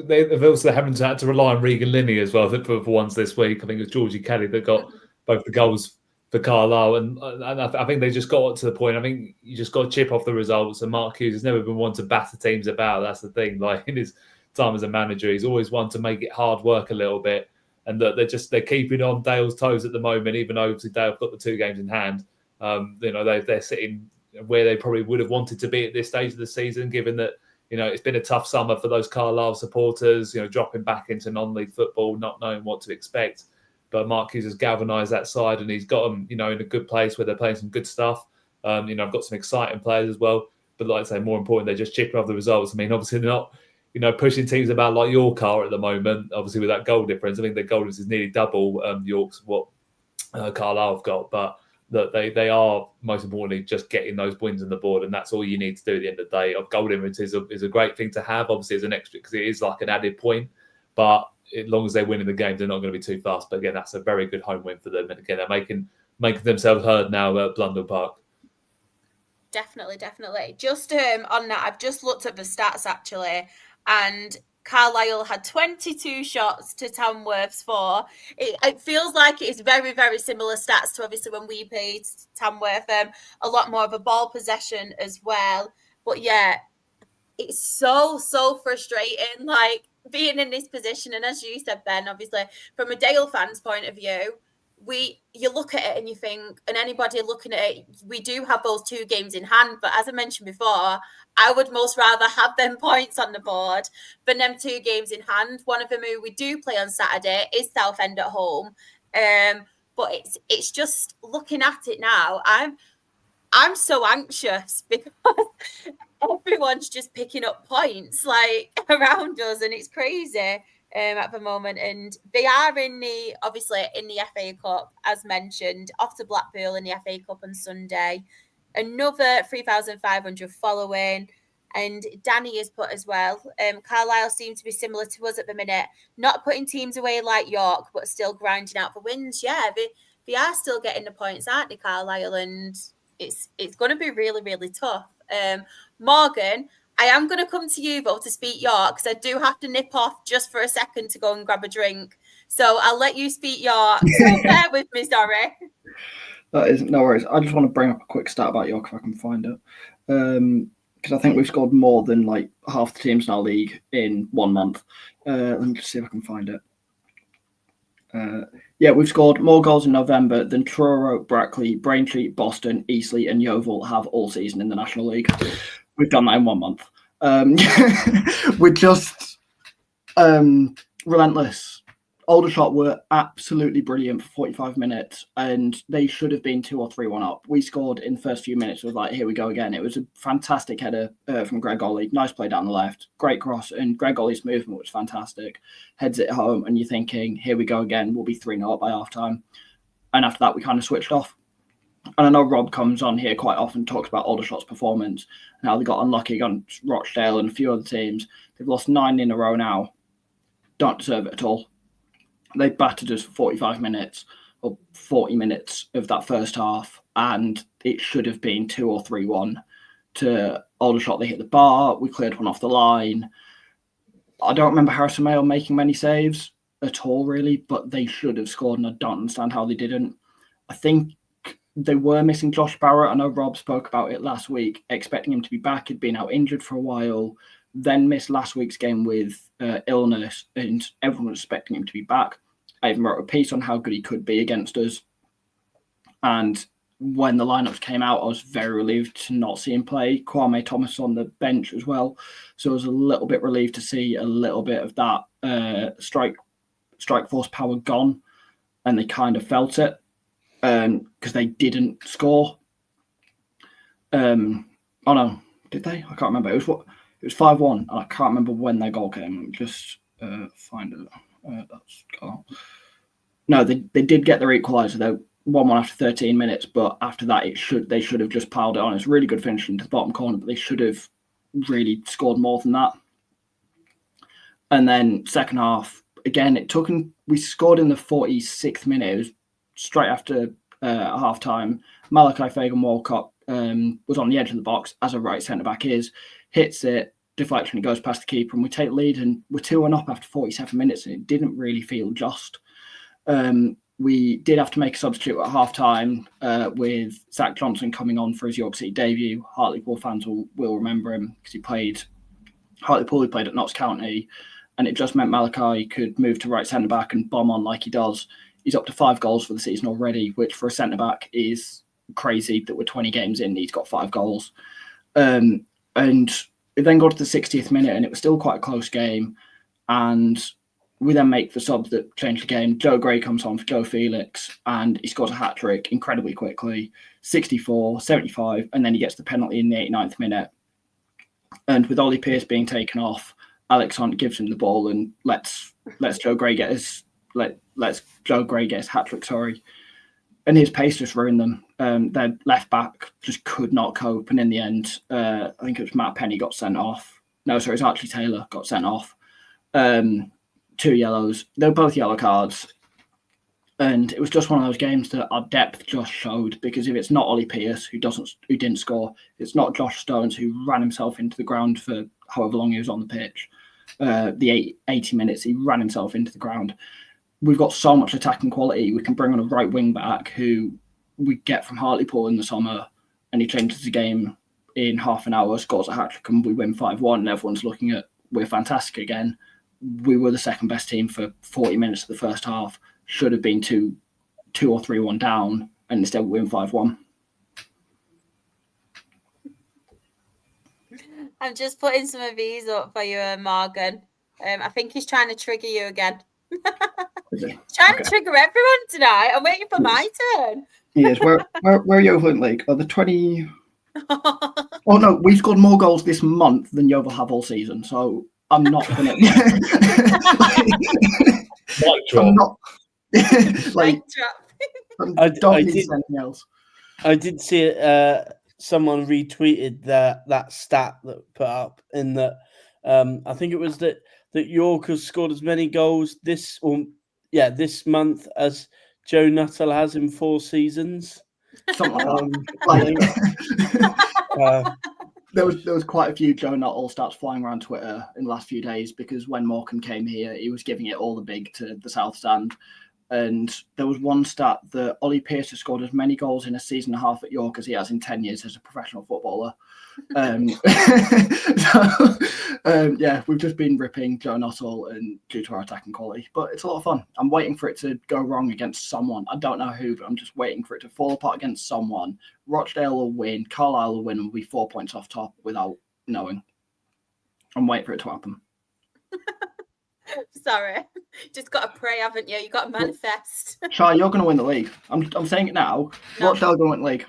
Speaker 2: they've also had to rely on Regan Linney as well for once this week. I think it was Georgie Kelly that got both the goals for Carlisle, and I think they just got to the point. I think you just got to chip off the results, and Mark Hughes has never been one to batter teams about. That's the thing. Like, in his time as a manager, he's always one to make it hard work a little bit, and that they're keeping on Dale's toes at the moment, even though obviously Dale have got the 2 games in hand. They're sitting where they probably would have wanted to be at this stage of the season, given that it's been a tough summer for those Carlisle supporters, dropping back into non-league football, not knowing what to expect. But Mark Hughes has galvanised that side, and he's got them, in a good place where they're playing some good stuff. I've got some exciting players as well. But like I say, more important, they're just chipping off the results. I mean, obviously they're not, pushing teams about like York are at the moment, obviously with that goal difference. I think the goal difference is nearly double York's what Carlisle have got. But that they are, most importantly, just getting those wins on the board, and that's all you need to do at the end of the day. Goal difference is a great thing to have, obviously, as an extra, because it is like an added point. But as long as they're winning the game, they're not going to be too fast. But again, that's a very good home win for them. And again, they're making themselves heard now at Blundell Park.
Speaker 1: Definitely. Just on that, I've just looked at the stats actually, and Carlisle had 22 shots to Tamworth's 4. It feels like it's very, very similar stats to obviously when we played Tamworth. A lot more of a ball possession as well. But yeah, it's so frustrating, like being in this position. And as you said, Ben, obviously from a Dale fan's point of view, you look at it and you think, and anybody looking at it, we do have those 2 games in hand. But as I mentioned before, I would most rather have them points on the board than them 2 games in hand. One of them who we do play on Saturday is Southend at home. But it's just looking at it now, I'm so anxious because everyone's just picking up points like around us, and it's crazy. At the moment, and they are obviously in the FA Cup, as mentioned, off to Blackpool in the FA Cup on Sunday. Another 3,500 following. And Danny has put as well, Carlisle seem to be similar to us at the minute, not putting teams away like York, but still grinding out for wins. Yeah, they are still getting the points, aren't they, Carlisle? And it's going to be really, really tough. Morgan, I am going to come to you, though, to speak York, because I do have to nip off just for a second to go and grab a drink. So I'll let you speak York. So bear with me, sorry.
Speaker 3: That is no worries. I just want to bring up a quick stat about York if I can find it. Because I think we've scored more than like half the teams in our league in 1 month. Let me just see if I can find it. Yeah, we've scored more goals in November than Truro, Brackley, Braintree, Boston, Eastleigh, and Yeovil have all season in the National League. We've done that in 1 month. We're just relentless. Aldershot were absolutely brilliant for 45 minutes, and they should have been 2 or 3-1 up. We scored in the first few minutes. It was like, here we go again. It was a fantastic header from Greg Ollie. Nice play down the left. Great cross, and Greg Ollie's movement was fantastic. Heads it home, and you're thinking, here we go again. We'll be 3-0 up by half-time. And after that, we kind of switched off. And I know Rob comes on here quite often, talks about Aldershot's performance and how they got unlucky against Rochdale and a few other teams. They've lost 9 in a row now. Don't deserve it at all. They battered us for 45 minutes or 40 minutes of that first half, and it should have been 2 or 3-1 to Aldershot. They hit the bar. We cleared one off the line. I don't remember Harrison Mayo making many saves at all, really, but they should have scored, and I don't understand how they didn't. I think they were missing Josh Barrett. I know Rob spoke about it last week, expecting him to be back. He'd been out injured for a while, then missed last week's game with illness, and everyone was expecting him to be back. I even wrote a piece on how good he could be against us. And when the lineups came out, I was very relieved to not see him play. Kwame Thomas on the bench as well. So I was a little bit relieved to see a little bit of that strike force power gone. And they kind of felt it because they didn't score. Oh no, did they? I can't remember. It was 5-1, and I can't remember when their goal came. Let me just find it. No, they did get their equaliser. They 1-1 after 13 minutes, but after that, they should have just piled it on. It's really good finishing to the bottom corner, but they should have really scored more than that. And then second half, again, we scored in the 46th minute. It was straight after half time. Malachi Fagan-Walcott was on the edge of the box, as a right centre-back is, hits it, deflection, it goes past the keeper, and we take the lead, and we're 2-1 up after 47 minutes, and it didn't really feel just. We did have to make a substitute at half-time with Zach Johnson coming on for his York City debut. Hartlepool fans will remember him because he played at Notts County, and it just meant Malachi could move to right centre-back and bomb on like he does. He's up to 5 goals for the season already, which for a centre-back is crazy that we're 20 games in, he's got 5 goals. And it then got to the 60th minute, and it was still quite a close game. And we then make the sub that changed the game. Joe Gray comes on for Joe Felix, and he scores a hat-trick incredibly quickly, 64, 75, and then he gets the penalty in the 89th minute. And with Ollie Pearce being taken off, Alex Hunt gives him the ball and lets Joe Gray get his hat-trick, sorry. And his pace just ruined them. Their left back just could not cope. And in the end, I think it was Matt Penny got sent off. No, sorry, it's Archie Taylor got sent off. 2 yellows. They were both yellow cards. And it was just one of those games that our depth just showed, because if it's not Ollie Pearce, who didn't score, it's not Josh Stones, who ran himself into the ground for however long he was on the pitch. The 80 minutes, he ran himself into the ground. We've got so much attacking quality. We can bring on a right wing back who we get from Hartlepool in the summer, and he changes the game in half an hour, scores a hat-trick, and we win 5-1, and everyone's looking at, we're fantastic again. We were the second best team for 40 minutes of the first half. Should have been 2 or 3-1 down, and instead we win 5-1.
Speaker 1: I'm just putting some of these up for you, Morgan. I think he's trying to trigger you again. Trying to trigger everyone tonight. I'm waiting for my turn.
Speaker 3: Yes, where are Yeovil in League? Are the 20? Oh no, we've scored more goals this month than Yeovil have all season. So I'm not gonna. I'm not. I don't need anything else.
Speaker 4: I did see it. someone retweeted that stat that put up in that. I think it was that York has scored as many goals this month as Joe Nuttall has in 4 seasons.
Speaker 3: Something like there was quite a few Joe Nuttall stats flying around Twitter in the last few days, because when Morecambe came here, he was giving it all the big to the South Stand. And there was one stat that Ollie Pearce has scored as many goals in a season and a half at York as he has in 10 years as a professional footballer. We've just been ripping Joe Nuttall and due to our attacking quality, but it's a lot of fun. I'm waiting for it to go wrong against someone. I don't know who, but I'm just waiting for it to fall apart against someone. Rochdale will win, Carlisle will win, and we'll be 4 points off top without knowing. I'm waiting for it to happen.
Speaker 1: Sorry, just got to pray, haven't you? You got to manifest.
Speaker 3: Shai, you're going to win the league. I'm saying it now. No. Rochdale going to win the league.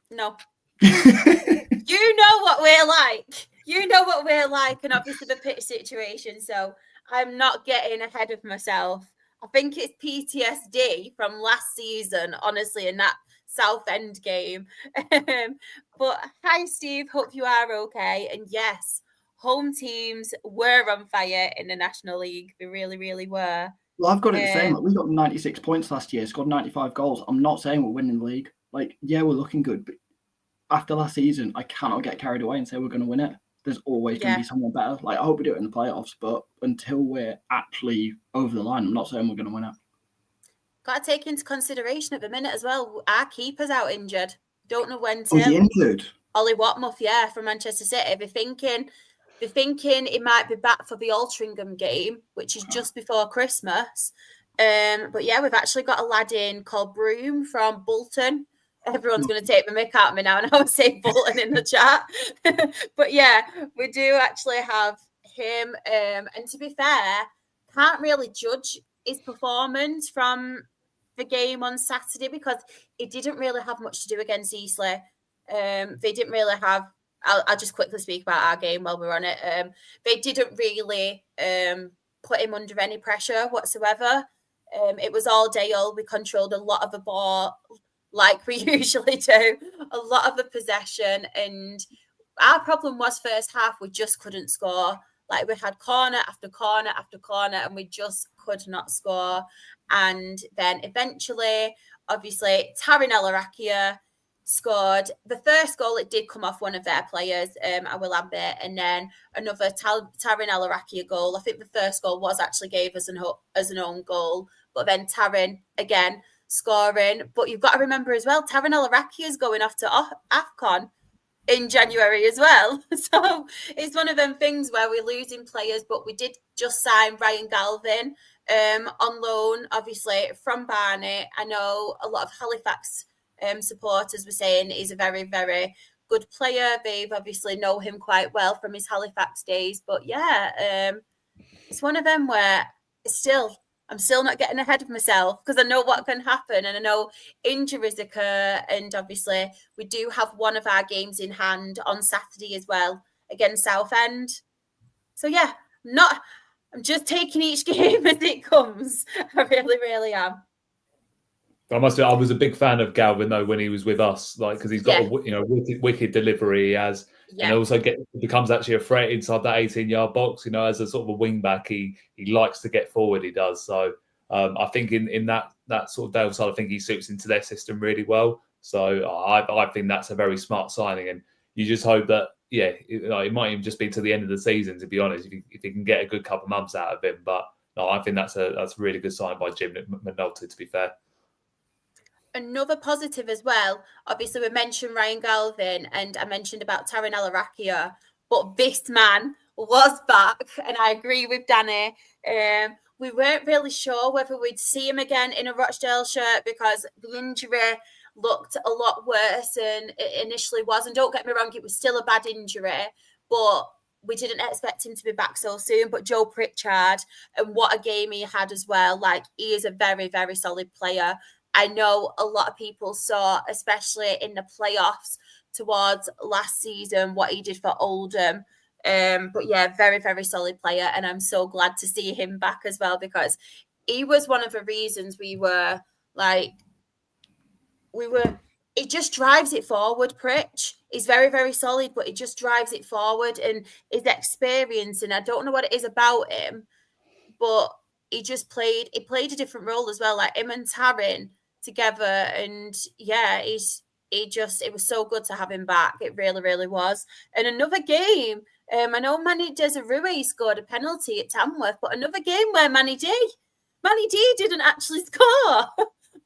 Speaker 1: No. You know what we're like. You know what we're like, and obviously the pitch situation. So I'm not getting ahead of myself. I think it's PTSD from last season, honestly, in that Southend game. But hi, Steve. Hope you are okay. And yes, home teams were on fire in the National League. They really, really were.
Speaker 3: Well, I've got it the same. Like, we got 96 points last year, scored 95 goals. I'm not saying we're winning the league. Like, yeah, we're looking good, but after last season, I cannot get carried away and say we're going to win it. There's always going to be someone better. Like, I hope we do it in the playoffs, but until we're actually over the line, I'm not saying we're going to win it.
Speaker 1: Got to take into consideration at the minute as well, our keeper's out injured. Don't know when to.
Speaker 3: Was he injured?
Speaker 1: Ollie Watmuth, from Manchester City. They're thinking he might be back for the Altrincham game, which is just before Christmas. But yeah, we've actually got a lad in called Broom from Bolton. Everyone's going to take the mick out of me now, and I would say Bolton in the chat. But yeah, we do actually have him. And to be fair, can't really judge his performance from the game on Saturday because he didn't really have much to do against Eastleigh. They didn't really have. I'll just quickly speak about our game while we're on it. They didn't really put him under any pressure whatsoever. It was all Dale. We controlled a lot of the ball like we usually do, a lot of the possession. And our problem was first half, we just couldn't score. Like we had corner after corner after corner and we just could not score. And then eventually, obviously, Taryn Elarakia scored. The first goal, it did come off one of their players, I will admit. And then another Taryn Elarakia goal. I think the first goal was actually gave us an own goal. But then Taryn, again, scoring. But you've got to remember as well, Taryn Elarakia is going off to AFCON in January as well. So it's one of them things where we're losing players, but we did just sign Ryan Galvin on loan, obviously, from Barnet. I know a lot of Halifax supporters were saying he's a very, very good player. They've obviously know him quite well from his Halifax days. But yeah, it's one of them where I'm still not getting ahead of myself because I know what can happen and I know injuries occur. And obviously we do have one of our games in hand on Saturday as well against Southend. So yeah, I'm just taking each game as it comes. I really, really am.
Speaker 2: I was a big fan of Galvin though when he was with us, like because he's got a wicked delivery he has, and also becomes actually a threat inside that 18-yard box. As a sort of a wing back, he likes to get forward. He does. So I think in that sort of Dale side, I think he suits into their system really well. So I think that's a very smart signing, and you just hope that it might even just be to the end of the season. To be honest, if you can get a good couple of months out of him, but no, I think that's a really good sign by Jim McNulty. To be fair.
Speaker 1: Another positive as well, obviously we mentioned Ryan Galvin and I mentioned about Taryn Elarakia, but this man was back and I agree with Danny. We weren't really sure whether we'd see him again in a Rochdale shirt because the injury looked a lot worse than it initially was. And don't get me wrong, it was still a bad injury, but we didn't expect him to be back so soon. But Joe Pritchard, and what a game he had as well. Like, he is a very, very solid player. I know a lot of people saw, especially in the playoffs towards last season, what he did for Oldham. But yeah, very, very solid player. And I'm so glad to see him back as well, because he was one of the reasons we were it just drives it forward. Pritch is very, very solid, but it just drives it forward, and his experience. And I don't know what it is about him, but he played a different role as well. Like him and Taryn together, and yeah, it was so good to have him back. It really, really was. And another game. I know Manny Desirue scored a penalty at Tamworth, but another game where Manny D didn't actually score.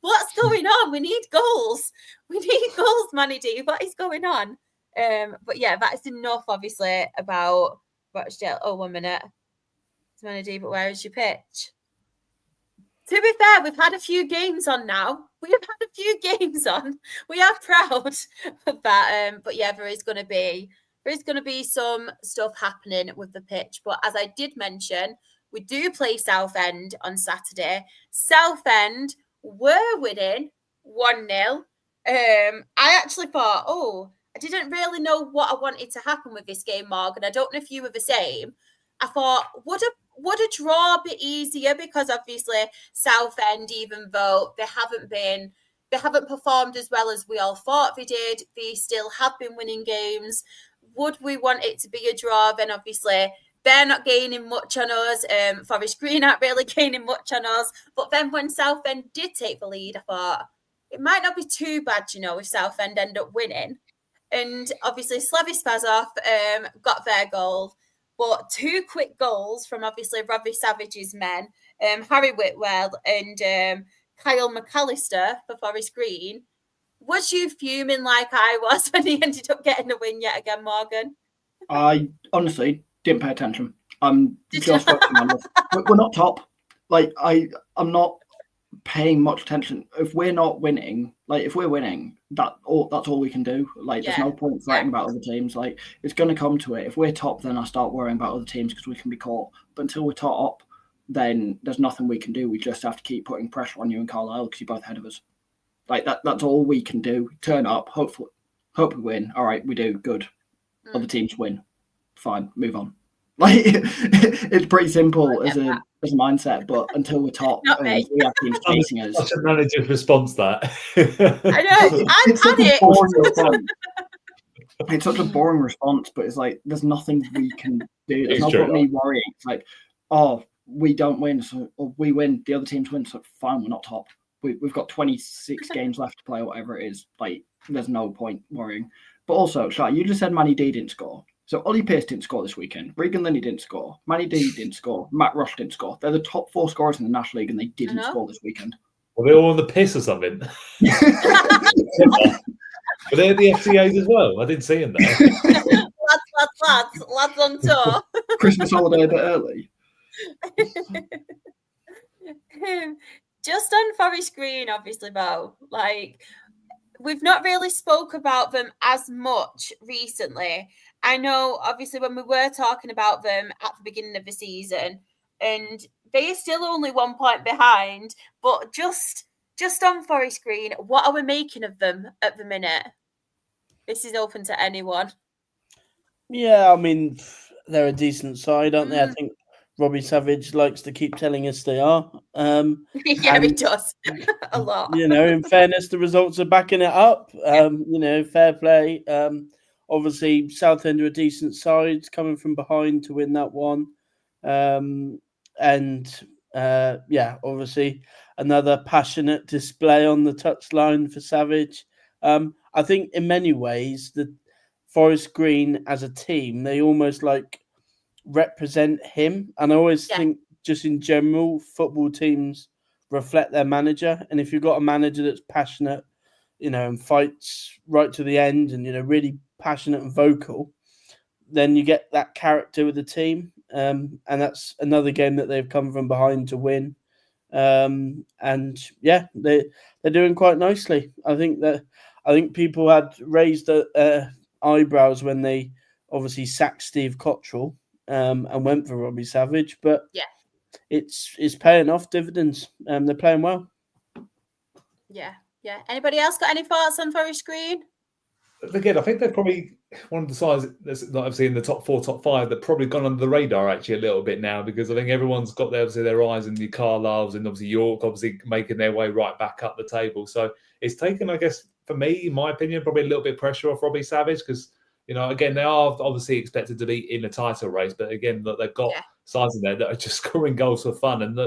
Speaker 1: What's going on? We need goals. We need goals, Manny D. What is going on? But yeah, that is enough, obviously, about Rochdale. Oh, 1 minute. It's Manny D, but where is your pitch? To be fair, we've had a few games on now. We have had a few games on. We are proud of that. But yeah, there is going to be some stuff happening with the pitch. But as I did mention, we do play Southend on Saturday. Southend were winning 1-0. I actually thought, I didn't really know what I wanted to happen with this game, Morgan. I don't know if you were the same. I thought, would a draw be easier? Because obviously Southend, even though they haven't performed as well as we all thought they did, they still have been winning games. Would we want it to be a draw? Then obviously they're not gaining much on us. Forest Green aren't really gaining much on us. But then when Southend did take the lead, I thought it might not be too bad, if Southend end up winning. And obviously Slavis Spazov got their goal. But 2 quick goals from obviously Robbie Savage's men, Harry Whitwell and Kyle McAllister for Forest Green. Was you fuming like I was when he ended up getting the win yet again, Morgan?
Speaker 3: I honestly didn't pay attention. I'm just focusing on this. We're not top. Like I'm not paying much attention. If we're not winning, if we're winning, that's all we can do. There's no point fighting about other teams. It's going to come to it. If we're top, then I start worrying about other teams because we can be caught. But until we're top, then there's nothing we can do. We just have to keep putting pressure on you and Carlisle because you're both ahead of us. That's all we can do. Turn up, hope we win. All right, we do good. Other teams win. Fine, move on. It's pretty simple as a mindset, but until we're top and we have teams chasing us.
Speaker 2: Such a manager's response, that.
Speaker 1: I know.
Speaker 3: I'm panicked. It's such a boring response, but it's there's nothing we can do. There's no point me worrying. It's we don't win, or we win, the other teams win, so fine, we're not top. We've got 26 games left to play, or whatever it is. There's no point worrying. But also, you just said Manny D didn't score. So Ollie Pearce didn't score this weekend. Regan Linney didn't score. Manny D didn't score. Matt Rush didn't score. They're the top 4 scorers in the National League, and they didn't score this weekend.
Speaker 2: Were they all on the piss or something? Were they at the FCAs as well? I didn't see them there.
Speaker 1: lads on tour.
Speaker 3: Christmas holiday a bit early.
Speaker 1: Just on Forest Green, obviously, though, we've not really spoke about them as much recently. I know, obviously, when we were talking about them at the beginning of the season, and they are still only 1 point behind, but just on Forest Green, what are we making of them at the minute? This is open to anyone.
Speaker 4: Yeah, I mean, they're a decent side, aren't they? I think Robbie Savage likes to keep telling us they are.
Speaker 1: Yeah, he does. A lot.
Speaker 4: In fairness, the results are backing it up. Fair play. Obviously, Southend are a decent side, coming from behind to win that one. Obviously, another passionate display on the touchline for Savage. I think in many ways, the Forest Green as a team, they almost represent him. And I always think, just in general, football teams reflect their manager. And if you've got a manager that's passionate, and fights right to the end and, really passionate and vocal, then you get that character with the team. And that's another game that they've come from behind to win. They're doing quite nicely. I think people had raised eyebrows when they obviously sacked Steve Cottrell and went for Robbie Savage, but it's paying off dividends. They're playing well.
Speaker 1: Yeah. Anybody else got any thoughts on Forest Green?
Speaker 2: Again, I think they're probably one of the sides that's obviously in the top 4, top 5 that probably gone under the radar actually a little bit now, because I think everyone's got their eyes on the Carlisles and obviously York obviously making their way right back up the table. So it's taken, I guess, for me, in my opinion, probably a little bit of pressure off Robbie Savage because, again, they are obviously expected to be in the title race, but again, they've got sides in there that are just scoring goals for fun. And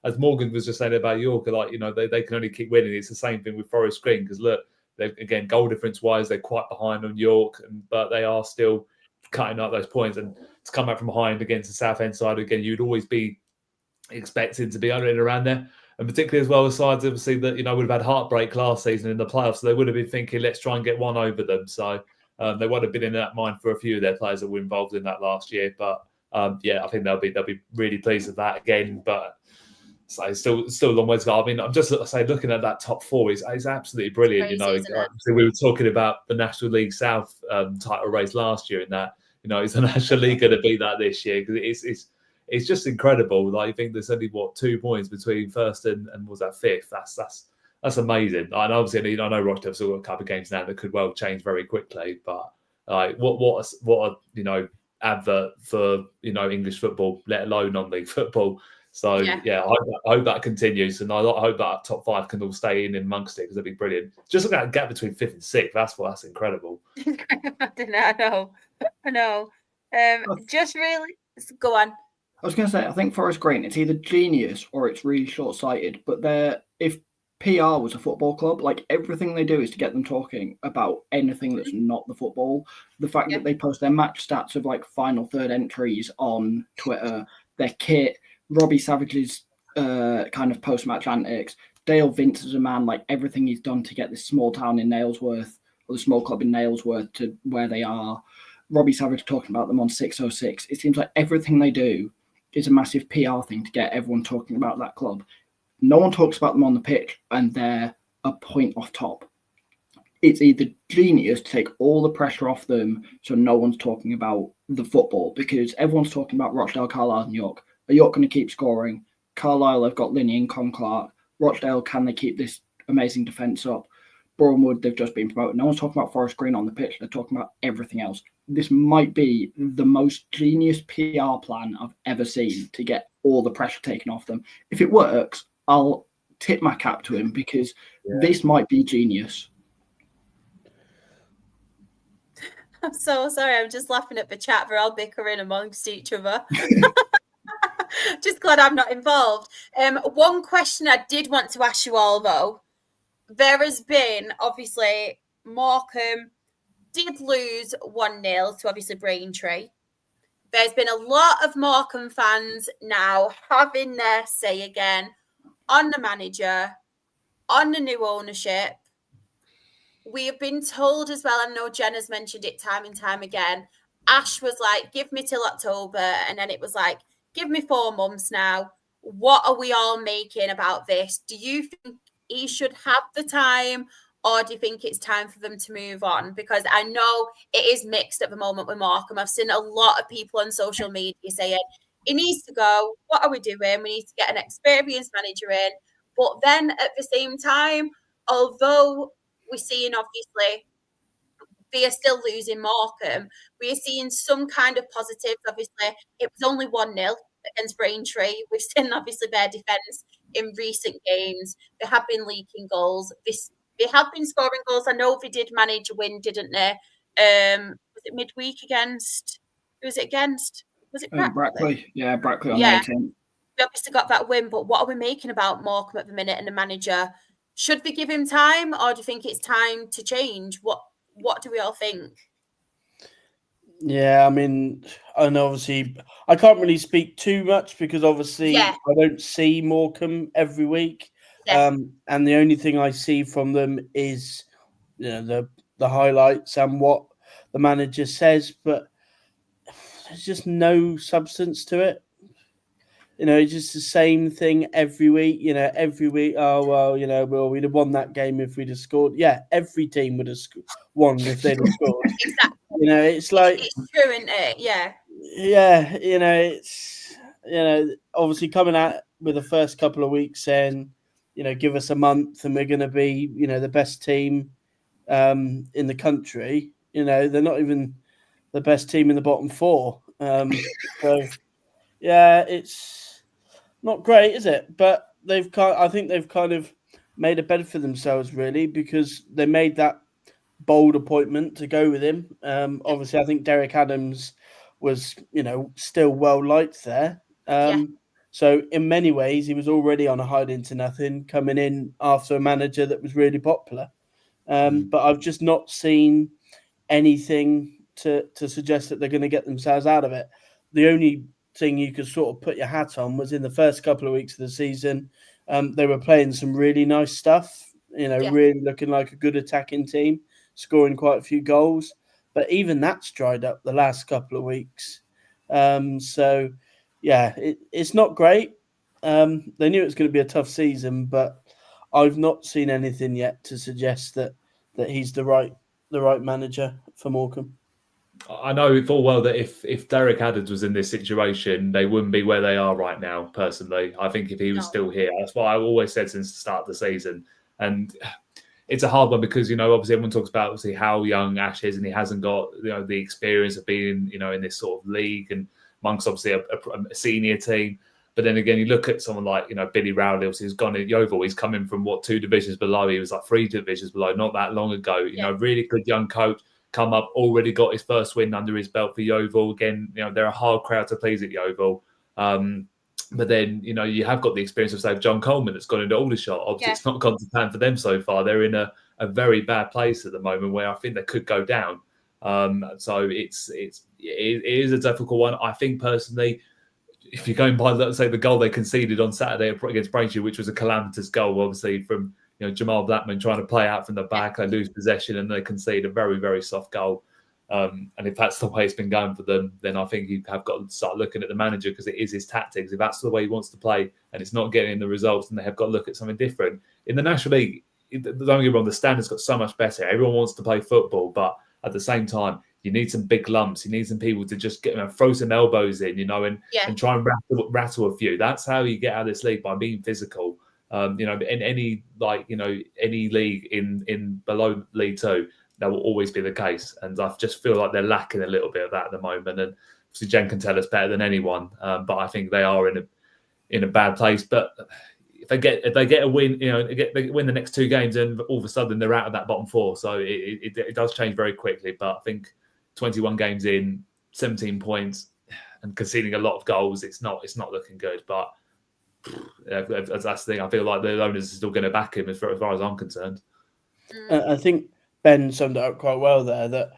Speaker 2: as Morgan was just saying about York, they can only keep winning. It's the same thing with Forest Green because look, again, goal difference wise, they're quite behind on York, but they are still cutting up those points. And to come back from behind against the Southend side again, you'd always be expecting to be under and around there. And particularly as well as sides, obviously, that would have had heartbreak last season in the playoffs, so they would have been thinking, let's try and get one over them. So they would have been in that mind for a few of their players that were involved in that last year. But I think they'll be really pleased with that again. But so it's still a long way to go. I mean, I'm just looking at that top four, it's absolutely brilliant. So we were talking about the National League South title race last year, and that is the National League going to be that this year? Because it's just incredible. Like, I think there's only 2 points between first and was that fifth. That's amazing. And obviously, I know Rochdale's still got a couple of games now that could well change very quickly. But what a advert for English football, let alone non-league football. So I hope that continues, and I hope that top 5 can all stay in amongst it because that'd be brilliant. Just look at that gap between 5th and 6th. That's incredible.
Speaker 1: I know. Just really go on.
Speaker 3: I was going to say, I think Forest Green, it's either genius or it's really short-sighted. But if PR was a football club, like everything they do is to get them talking about anything that's not the football. The fact that they post their match stats of like final third entries on Twitter, their kit, Robbie Savage's kind of post-match antics, Dale Vince as a man, like everything he's done to get this small town in Nailsworth or the small club in Nailsworth to where they are. Robbie Savage talking about them on 606. It seems like everything they do is a massive PR thing to get everyone talking about that club. No one talks about them on the pitch, and they're a point off top. It's either genius to take all the pressure off them so no one's talking about the football, because everyone's talking about Rochdale, Carlisle and York. Are York going to keep scoring? Carlisle have got Linney and Con Clark. Rochdale, can they keep this amazing defence up? Bournemouth, they've just been promoted. No one's talking about Forest Green on the pitch. They're talking about everything else. This might be the most genius PR plan I've ever seen to get all the pressure taken off them. If it works, I'll tip my cap to him because this might be genius.
Speaker 1: I'm so sorry. I'm just laughing at the chat. They're all bickering amongst each other. Just glad I'm not involved. One question I did want to ask you all, though. There has been, obviously, Morecambe did lose 1-0 to obviously Braintree. There's been a lot of Morecambe fans now having their say again on the manager, on the new ownership. We have been told as well, I know Jen has mentioned it time and time again, Ash was like, give me till October, and then it was like, give me 4 months now. What are we all making about this? Do you think he should have the time, or do you think it's time for them to move on? Because I know it is mixed at the moment with Morecambe. I've seen a lot of people on social media saying, he needs to go. What are we doing? We need to get an experienced manager in. But then at the same time, although we're seeing obviously they are still losing Morecambe, we are seeing some kind of positives. Obviously, it was only 1-0 against Braintree. We've seen obviously their defence in recent games. They have been leaking goals. They have been scoring goals. I know they did manage a win, didn't they? Was it midweek against? Who was it against? Was it Brackley?
Speaker 3: Brackley? Yeah, Brackley on the 18th.
Speaker 1: We obviously got that win, but what are we making about Morecambe at the minute and the manager? Should we give him time, or do you think it's time to change? What do we all think?
Speaker 4: Yeah, I mean, and obviously I can't really speak too much because obviously I don't see Morecambe every week. Yeah. And the only thing I see from them is the highlights and what the manager says, but there's just no substance to it. It's just the same thing every week. Every week. Oh well, we'd have won that game if we'd have scored. Yeah, every team would have won if they'd have scored.
Speaker 1: Exactly.
Speaker 4: It's like
Speaker 1: it's true, isn't it? Yeah.
Speaker 4: Yeah, it's obviously coming out with the first couple of weeks saying, give us a month and we're going to be, the best team in the country. They're not even the best team in the bottom 4. So yeah, it's not great, is it? But I think they've kind of made a bed for themselves, really, because they made that bold appointment to go with him. Obviously, I think Derek Adams was, still well liked there. So in many ways, he was already on a hiding to nothing, coming in after a manager that was really popular. But I've just not seen anything to suggest that they're going to get themselves out of it. The only thing you could sort of put your hat on was in the first couple of weeks of the season, they were playing some really nice stuff, really looking like a good attacking team, scoring quite a few goals. But even that's dried up the last couple of weeks. So, yeah, it's not great. They knew it was going to be a tough season, but I've not seen anything yet to suggest that he's the right manager for Morecambe.
Speaker 2: I know full well that if Derek Adams was in this situation, they wouldn't be where they are right now, personally. I think if he was still here, that's what I've always said since the start of the season. And it's a hard one because, obviously everyone talks about obviously how young Ash is and he hasn't got, the experience of being, in this sort of league and amongst obviously a senior team. But then again, you look at someone like, Billy Rowley, obviously, who's gone at Yeovil. He's coming from, 2 divisions below. He was like 3 divisions below not that long ago. Really good young coach. Come up, already got his first win under his belt for Yeovil. Again, they're a hard crowd to please at Yeovil. But then, you have got the experience of, say, John Coleman that's gone into Aldershot. Obviously, it's not gone to plan for them so far. They're in a very bad place at the moment where I think they could go down. So it is a difficult one. I think personally, if you're going by, let's say, the goal they conceded on Saturday against Braintree, which was a calamitous goal, obviously, from Jamal Blackman trying to play out from the back, they lose possession and they concede a very, very soft goal. And if that's the way it's been going for them, then I think you have got to start looking at the manager because it is his tactics. If that's the way he wants to play and it's not getting the results, then they have got to look at something different. In the National League, don't get me wrong, the standards got so much better. Everyone wants to play football, but at the same time, you need some big lumps. You need some people to just throw some elbows in, and try and rattle a few. That's how you get out of this league, by being physical. In any any league in below League Two, that will always be the case. And I just feel like they're lacking a little bit of that at the moment. And obviously Jen can tell us better than anyone, but I think they are in a bad place. But if they get a win, they win the next 2 games, and all of a sudden they're out of that bottom 4. So it does change very quickly. But I think 21 games in, 17 points, and conceding a lot of goals, it's not looking good. But that's the thing. I feel like the owners are still going to back him as far as I'm concerned.
Speaker 4: I think Ben summed it up quite well there, that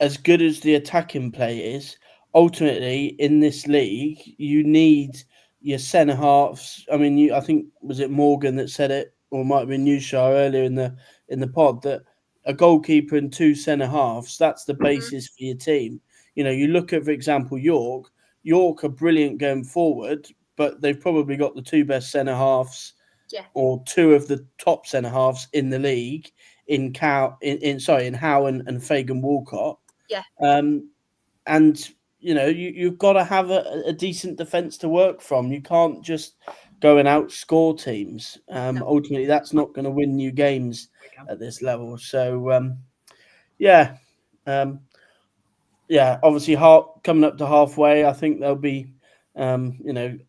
Speaker 4: as good as the attacking play is, ultimately in this league, you need your centre halves. I mean, I think, was it Morgan that said it, or it might have been Newshire earlier in the pod, that a goalkeeper and 2 centre halves, that's the basis for your team. You look at, for example, York are brilliant going forward, but they've probably got the 2 best centre halves, or 2 of the top centre halves in the league in Howe and Fagan Walcott. And you've got to have a decent defence to work from. You can't just go and outscore teams. Ultimately, that's not going to win you games at this level. So, obviously, coming up to halfway, I think there'll be, the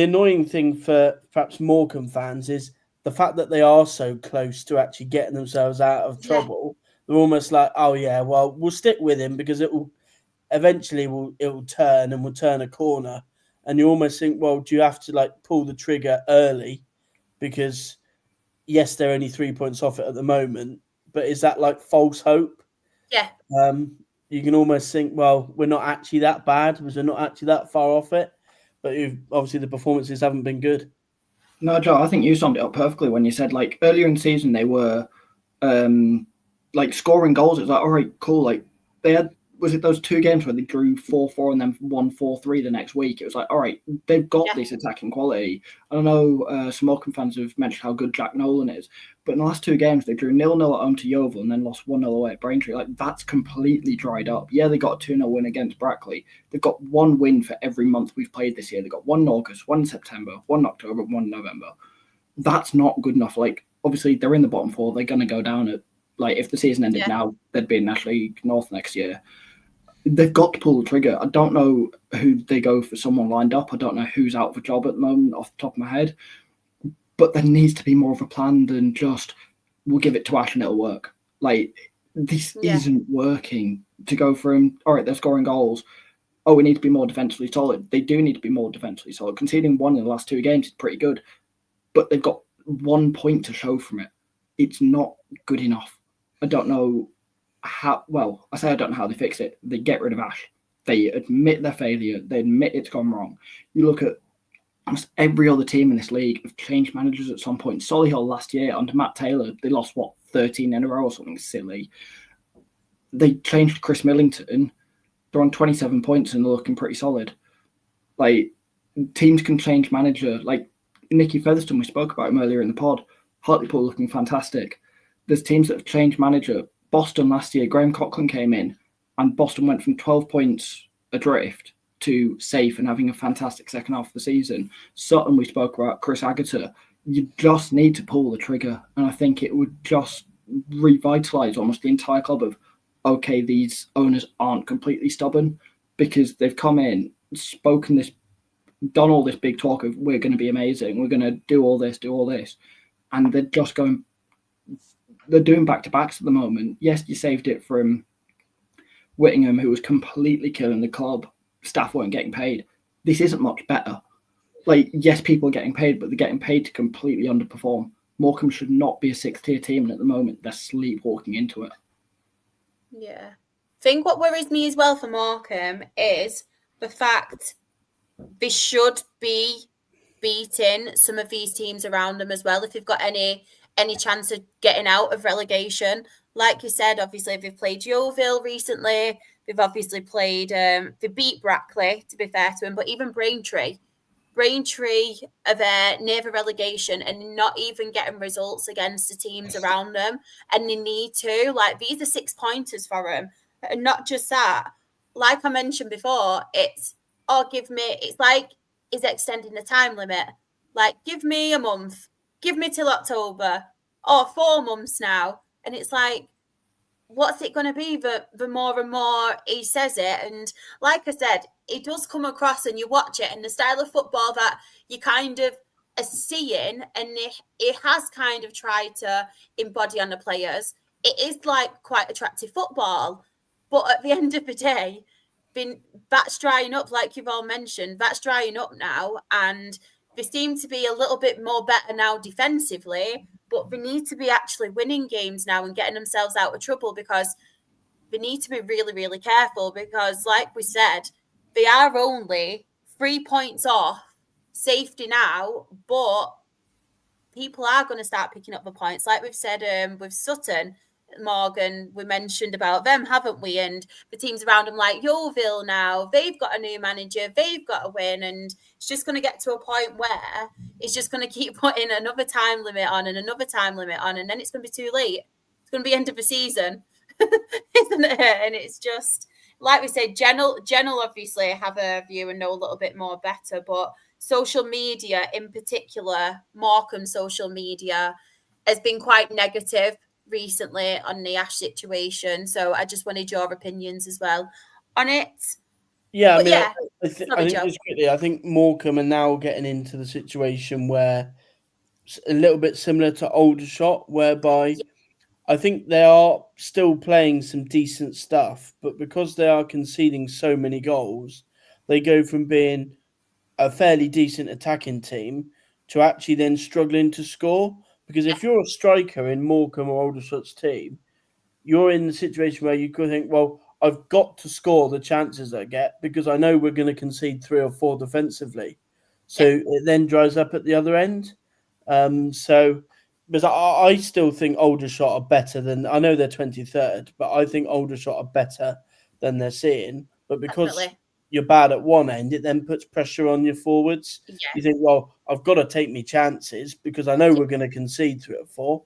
Speaker 4: annoying thing for perhaps Morecambe fans is the fact that they are so close to actually getting themselves out of trouble. They're almost like, oh yeah, well, we'll stick with him because it will eventually turn and we'll turn a corner. And you almost think, well, do you have to pull the trigger early? Because yes, they're only 3 points off it at the moment, but is that false hope?
Speaker 1: Yeah.
Speaker 4: You can almost think, well, we're not actually that bad because we're not actually that far off it. But obviously the performances haven't been good.
Speaker 3: No, Joe, I think you summed it up perfectly when you said earlier in the season they were scoring goals. It was all right, cool. They had, was it those 2 games where they drew 4-4 and then won 4-3 the next week? It was all right, they've got this attacking quality. I don't know, some Morecambe fans have mentioned how good Jack Nolan is, but in the last 2 games they drew 0-0 at home to Yeovil and then lost 1-0 away at Braintree. That's completely dried up. Yeah, they got a 2-0 win against Brackley. They've got 1 win for every month we've played this year. They've got 1 in August, 1 in September, 1 in October, 1 in November. That's not good enough. Obviously they're in the bottom 4. They're going to go down at, if the season ended now, they'd be in National League North next year. They've got to pull the trigger. I don't know who they go for someone lined up. I don't know who's out of a job at the moment off the top of my head. but there needs to be more of a plan than just we'll give it to Ash and it'll work. Like, this isn't working. To go from, all right, they're scoring goals. Oh, we need to be more defensively solid. They do need to be more defensively solid. Conceding 1 in the last 2 games is pretty good, but they've got 1 point to show from it. It's not good enough. I don't know how. Well, I say I don't know how they fix it. They get rid of Ash. They admit their failure. They admit it's gone wrong. You look at almost every other team in this league have changed managers at some point. Solihull last year under Matt Taylor, they lost 13 in a row or something silly. They changed Chris Millington. They're on 27 points and they're looking pretty solid. Like, teams can change manager. Like Nicky Featherstone, we spoke about him earlier in the pod. Hartlepool looking fantastic. There's teams that have changed manager. Boston last year, Graham Coughlin came in and Boston went from 12 points adrift to safe and having a fantastic second half of the season. Sutton, we spoke about, Chris Agata. You just need to pull the trigger. And I think it would just revitalise almost the entire club of, okay, these owners aren't completely stubborn, because they've come in, spoken this, done all this big talk of we're going to be amazing, we're going to do all this, and they're just going, they're doing back-to-backs at the moment. Yes, you saved it from Whittingham, who was completely killing the club. Staff weren't getting paid. This isn't much better. Like, yes, people are getting paid, but they're getting paid to completely underperform. Morecambe should not be a 6th-tier team, and at the moment they're sleepwalking into it.
Speaker 1: Yeah. I think what worries me as well for Morecambe is the fact they should be beating some of these teams around them as well if they've got any chance of getting out of relegation. Like you said, obviously they've played Yeovil recently. They've obviously played, they beat Brackley, to be fair to them, but even Braintree are there near the relegation and not even getting results against the teams around them. And they need to. Like, these are 6-pointers for them. And not just that. Like I mentioned before, it's like, is extending the time limit. Like, give me a month. Give me till October. Or 4 months now. And it's like, what's it going to be? The more and more he says it. And like I said, it does come across and you watch it and the style of football that you kind of are seeing, and it has kind of tried to embody on the players. It is like quite attractive football. But at the end of the day, that's drying up, like you've all mentioned. That's drying up now. And they seem to be a little bit more better now defensively. But they need to be actually winning games now and getting themselves out of trouble, because they need to be really, really careful, because, like we said, they are only 3 points off safety now, but people are going to start picking up the points. Like we've said with Sutton, Morgan, we mentioned about them, haven't we? And the teams around them, like Yeovil now, they've got a new manager, they've got a win, and it's just going to get to a point where it's just going to keep putting another time limit on and another time limit on, and then it's going to be too late. It's going to be end of the season, isn't it? And it's just, like we said, Jen will obviously have a view and know a little bit more better, but social media in particular, Morecambe social media, has been quite negative recently on the Ash situation. So I just wanted your opinions as well on it.
Speaker 4: Yeah,
Speaker 1: but
Speaker 4: I think just quickly, I think Morecambe are now getting into the situation where it's a little bit similar to Aldershot, whereby I think they are still playing some decent stuff, but because they are conceding so many goals, they go from being a fairly decent attacking team to actually then struggling to score. Because if you're a striker in Morecambe or Aldershot's team, you're in the situation where you could think, well, I've got to score the chances I get because I know we're going to concede 3 or 4 defensively. So it then dries up at the other end. Because I still think Aldershot are better than, I know they're 23rd, but I think Aldershot are better than they're seeing. But because you're bad at one end, it then puts pressure on your forwards. Yeah. You think, well, I've got to take me chances because I know we're going to concede 3 or 4.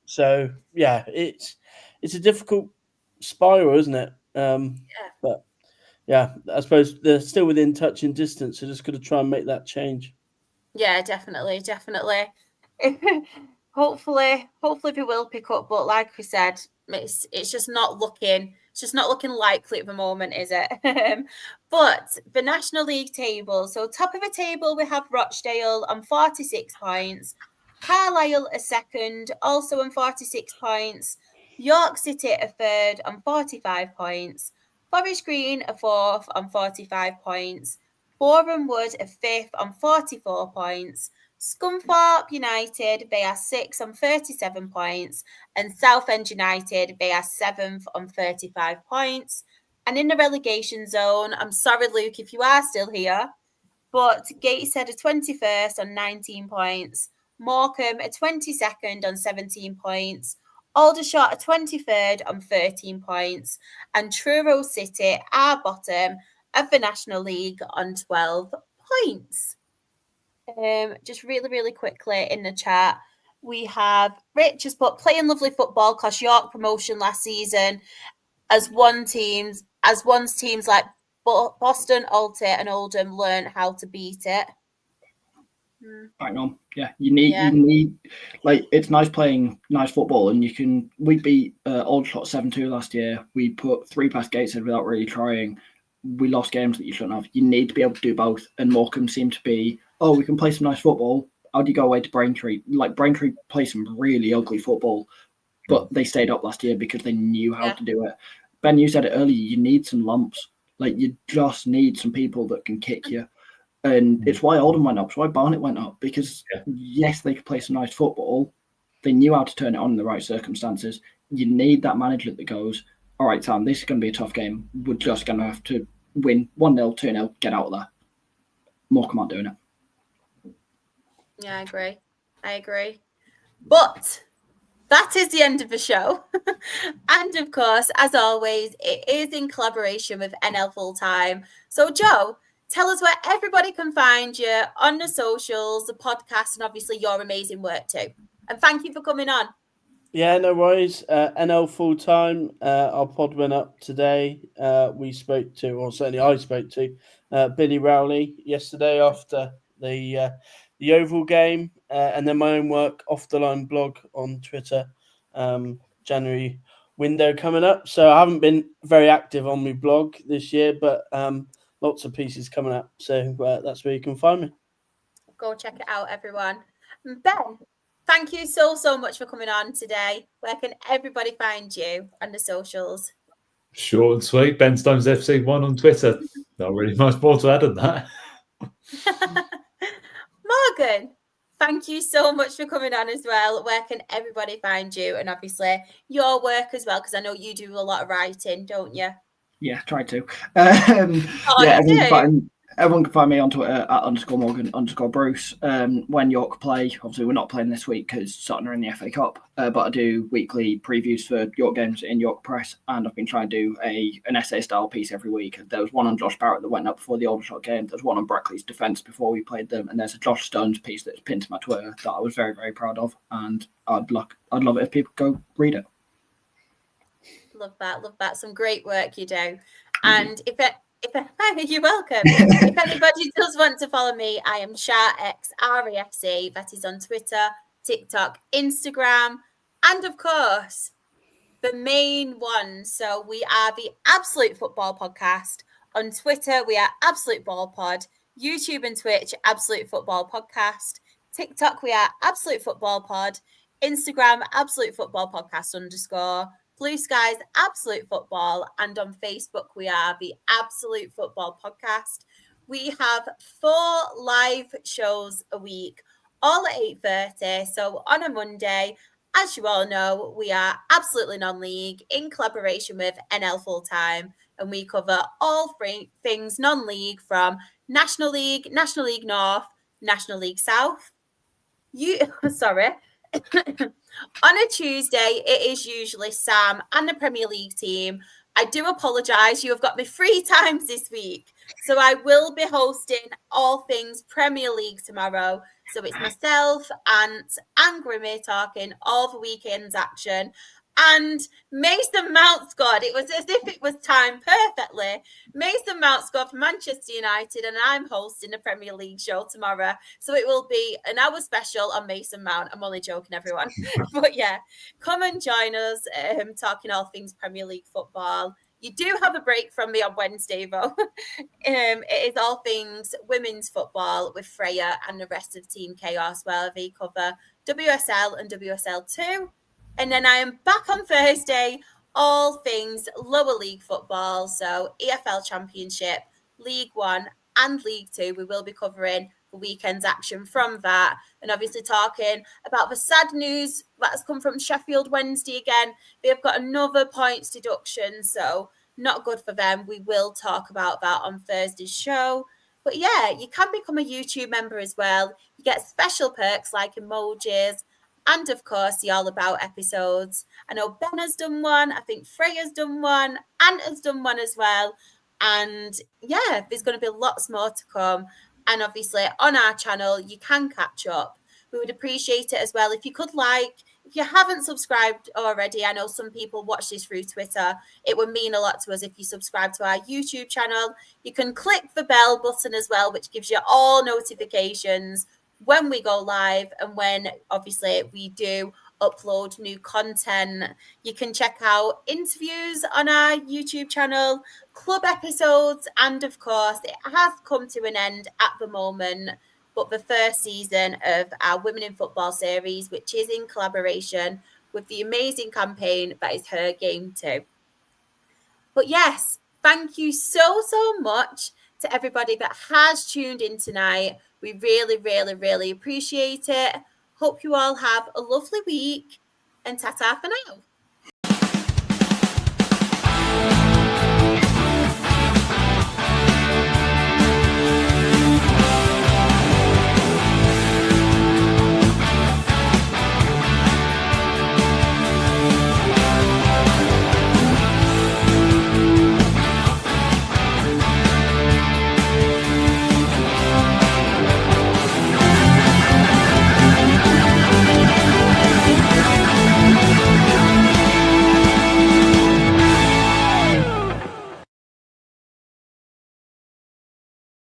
Speaker 4: So yeah, it's a difficult spiral, isn't it? But yeah, I suppose they're still within touching distance, so just got to try and make that change.
Speaker 1: Yeah, definitely. Hopefully we will pick up, but like we said, it's just not looking It's just not looking likely at the moment, is it? But the National League table, so top of the table, we have Rochdale on 46 points. Carlisle a second, also on 46 points. York City a third on 45 points. Forest Green a fourth on 45 points. Boreham Wood a fifth on 44 points. Scunthorpe United, they are sixth on 37 points. And Southend United, they are seventh on 35 points. And in the relegation zone, I'm sorry, Luke, if you are still here, but Gateshead are 21st on 19 points. Morecambe are 22nd on 17 points. Aldershot are 23rd on 13 points. And Truro City are bottom of the National League on 12 points. Just really, really quickly in the chat, we have Rich has put playing lovely football because York promotion last season as one's teams like Boston, Alty, and Oldham learn how to beat it.
Speaker 3: Bang on. Yeah, you need like it's nice playing nice football, and we beat Aldershot 7-2 last year. We put 3 past Gateshead without really trying. We lost games that you shouldn't have. You need to be able to do both, and Morecambe seem to be, we can play some nice football. How do you go away to Braintree? Like Braintree play some really ugly football, but they stayed up last year because they knew how to do it. Ben, you said it earlier, you need some lumps. Like you just need some people that can kick you. And it's why Oldham went up, it's why Barnet went up, because yes, they could play some nice football. They knew how to turn it on in the right circumstances. You need that manager that goes, all right, Sam, this is going to be a tough game. We're just going to have to win 1-0, 2-0, get out of there. Morecambe aren't doing it.
Speaker 1: Yeah, I agree. But that is the end of the show. And of course, as always, it is in collaboration with NL Fulltime. So, Joe, tell us where everybody can find you on the socials, the podcast, and obviously your amazing work too. And thank you for coming on.
Speaker 4: Yeah, no worries. NL Fulltime. Our pod went up today. We spoke to, or certainly I spoke to, Billy Rowley yesterday after the Oval game, and then my own work, Off the Line blog on Twitter. January window coming up, so I haven't been very active on my blog this year, but lots of pieces coming up. So that's where you can find me.
Speaker 1: Go check it out, everyone. Ben, thank you so much for coming on today. Where can everybody find you on the socials?
Speaker 2: Short and sweet. Ben Stones FC1 on Twitter. Not really much more to add than that.
Speaker 1: Morgan, thank you so much for coming on as well. Where can everybody find you? And obviously your work as well, because I know you do a lot of writing, don't you?
Speaker 3: Yeah, try to. Everyone can find me on Twitter at _Morgan_Bruce. When York play, obviously we're not playing this week because Sutton are in the FA Cup, but I do weekly previews for York games in York Press, and I've been trying to do an essay-style piece every week. There was one on Josh Barrett that went up before the Aldershot game. There's one on Brackley's defence before we played them, and there's a Josh Stones piece that's pinned to my Twitter that I was very, very proud of, and I'd love it if people go read it.
Speaker 1: Love that. Some great work you do. And you're welcome. If anybody does want to follow me, I am SharXRAFC. That is on Twitter, TikTok, Instagram, and of course, the main one. So we are the Absolute Football Podcast. On Twitter, we are Absolute Ball Pod. YouTube and Twitch, Absolute Football Podcast. TikTok, we are Absolute Football Pod. Instagram, Absolute Football Podcast _ Blue Skies, Absolute Football, and on Facebook, we are the Absolute Football Podcast. We have 4 live shows a week, all at 8:30. So on a Monday, as you all know, we are absolutely non-league in collaboration with NL Fulltime, and we cover all 3 things non-league from National League North, National League South. On a Tuesday, it is usually Sam and the Premier League team. I do apologise. You have got me 3 times this week. So I will be hosting all things Premier League tomorrow. So it's myself, Ant, and Grimmy talking all the weekend's action. And Mason Mount scored. It was as if it was timed perfectly. Mason Mount scored for Manchester United, and I'm hosting a Premier League show tomorrow. So it will be an hour special on Mason Mount. I'm only joking, everyone. But yeah, come and join us talking all things Premier League football. You do have a break from me on Wednesday, though. It is all things women's football with Freya and the rest of Team Chaos, where they cover WSL and WSL2. And then I am back on Thursday, all things lower league football. So EFL Championship, League One and League Two. We will be covering the weekend's action from that. And obviously talking about the sad news that has come from Sheffield Wednesday again. They've got another points deduction, so not good for them. We will talk about that on Thursday's show. But yeah, you can become a YouTube member as well. You get special perks like emojis, and of course, the All About episodes. I know Ben has done one. I think Freya's done one. Ant has done one as well. And yeah, there's going to be lots more to come. And obviously, on our channel, you can catch up. We would appreciate it as well if you could if you haven't subscribed already. I know some people watch this through Twitter. It would mean a lot to us if you subscribe to our YouTube channel. You can click the bell button as well, which gives you all notifications when we go live and when obviously we do upload new content. You can check out interviews on our YouTube channel, club episodes, and of course it has come to an end at the moment, but the first season of our Women in Football series, which is in collaboration with the amazing campaign that is Her Game Too. But yes, thank you so much to everybody that has tuned in tonight. We really, really, really appreciate it. Hope you all have a lovely week, and ta-ta for now.